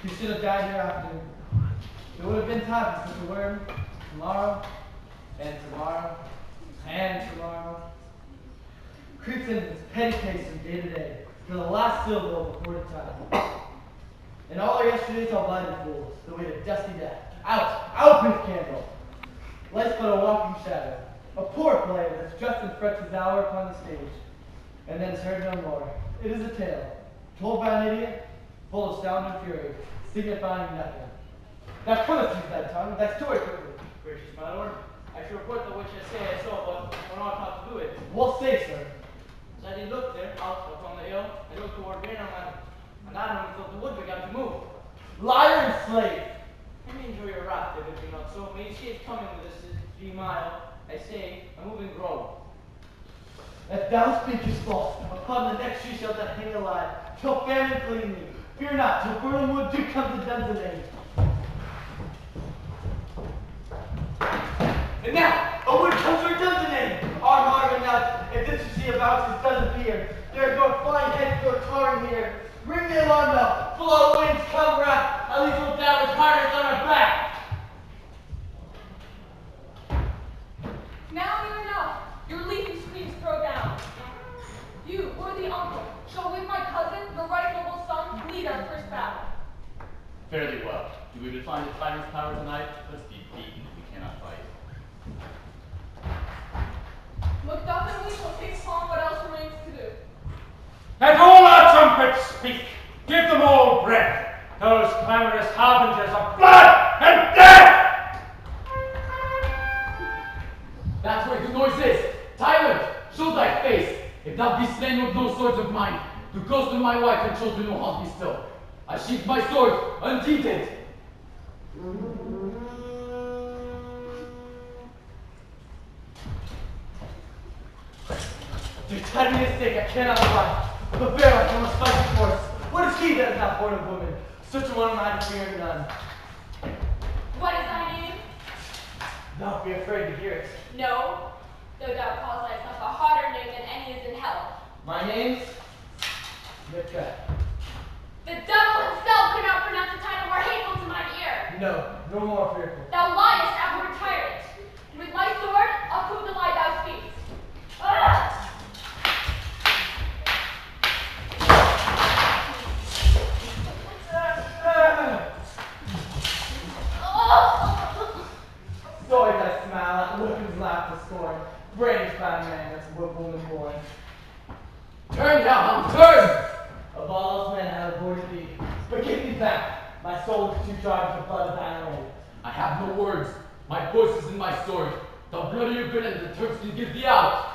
She should have died hereafter. There would have been time for such a word. Tomorrow, and tomorrow, and tomorrow. Creeps into this petty case from day to day, for the last syllable of appointed time. And all our yesterdays are blinded fools, the way to dusty death. Out, out with candle. Life's but a walking shadow. A poor player that's just and frets his hour upon the stage, and then is heard no more. It is a tale, told by an idiot, full of sound and fury, signifying nothing. Now put us use that tongue, that story quickly. Gracious my lord, I should report the which I say I saw, but I know how to do it. What say, sir? As I did look there, out upon the hill, I looked toward Raynham, and I don't thought the wood began to move. Liar and slave! I may enjoy your wrath if it be not so. May you see it coming with us 3 mile, I say, a moving grove. If thou speakest false, upon the next tree shalt thou hang alive, till famine flee me. Fear not, till Burnham Wood do come to Dunsinane. And now, a wood comes for Dunsinane! Our Marvin out, if this you see about us doesn't appear. There's no flying heads go tarring here. Ring the alarm bell, blow winds, come wrath, at least we'll down with harness on our back. Now near enough, your leaping screams throw down. You, worthy uncle, shall with my cousin, the right noble son, lead our first battle. Fairly well. Do we define the tyrant's power tonight? Let's be beaten. We cannot fight. Macbeth and we shall take upon what else remains to do. Let all our trumpets speak. Give them all breath. Those clamorous harbingers of blood and death! That's where the noise is. Tyrant, show thy face. If thou be slain with no swords of mine, the ghost of my wife and children will haunt me still. I sheathe my sword, undeeded. To tidiness sake, I cannot lie. But bear like I must fight the force. What is he that is not born of woman? Such a one I fear none. What is thy name? Don't be afraid to hear it. No, though thou calls thyself a hotter name than any is in hell. My name's Macbeth. The devil himself could not pronounce a title more hateful to mine ear. No, no more fearful. Thou liest, abhorred tyrant. With my sword, I'll prove the lie thou speaks. Ah! So as I smile at weapons laugh to scorn, brains found man that's what woman born. Turn down, turn! Of all those men I have aborted thee, but give me back. My soul is too charged with blood of animal. I have no words. My voice is in my sword. The blood of your good and the Turks can give thee out.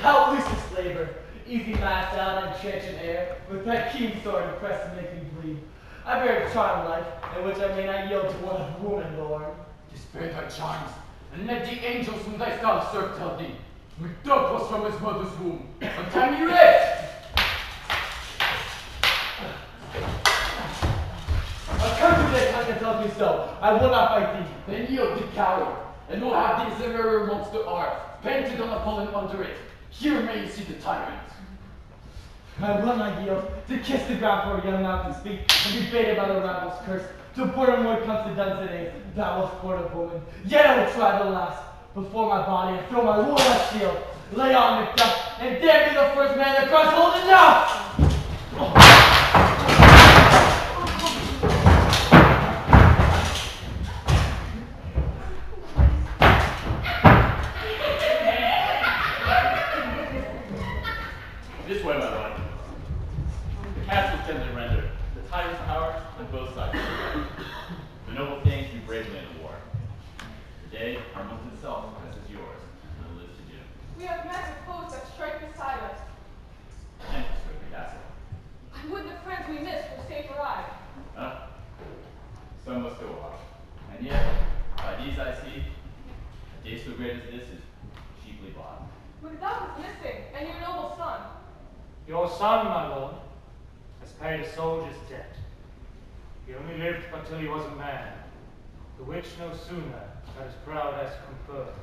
Thou loosest labor, easy mass out in church and air, with that keen sword impressed to make me bleed. I bear a charmed life, in which I may not yield to one of woman born. Despair thy charms, and let the angels whom thy stars serve tell thee. Macbeth was from his mother's womb. Untie me wrist! A curse of this tongue tells me so. I will not fight thee. Then yield the coward, and we'll have these mirror monster art, painted on the column under it. Here may you see the tyrant. I will not yield to kiss the ground for a young mountain speak, and be baited by the rabble's curse. Till Burnham Wood comes to Dunsinane, thou wast born of woman. Yet I will try the last. Before my body and throw my warlike shield. Lay on, Macbeth, and dare be the first man that cries hold enough! This way, my lord. The castle's gently rendered. The tyrant's power on both sides. The noble things we bravely in the war. Today, our month itself is yours, and it lives to do. We have met a foes that strike beside us. And to strike the castle. I would the friends we missed were safe arrived. Huh? Some must go off. And yet, by these I see, a day so great as this is cheaply bought. Macbeth is missing, and your noble son. Your son, my lord, has paid a soldier's debt. He only lived until he was a man, the which no sooner got as proud as conferred.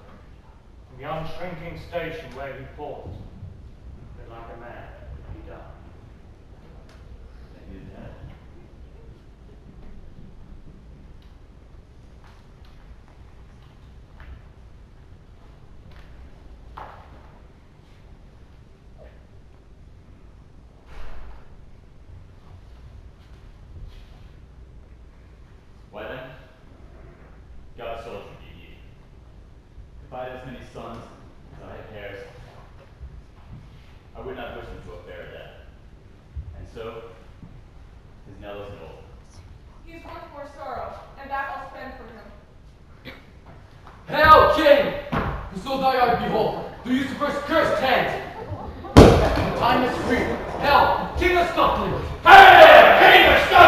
From the unshrinking station where he fought, that like a man he died. And he is dead. so his Nello's gold. He's worth more sorrow, and that I'll spend for him. Hail, King! Who so thy art behold, through Lucifer's cursed hand. The time is free. Hail, King of Scotland! Hey! King of Scotland!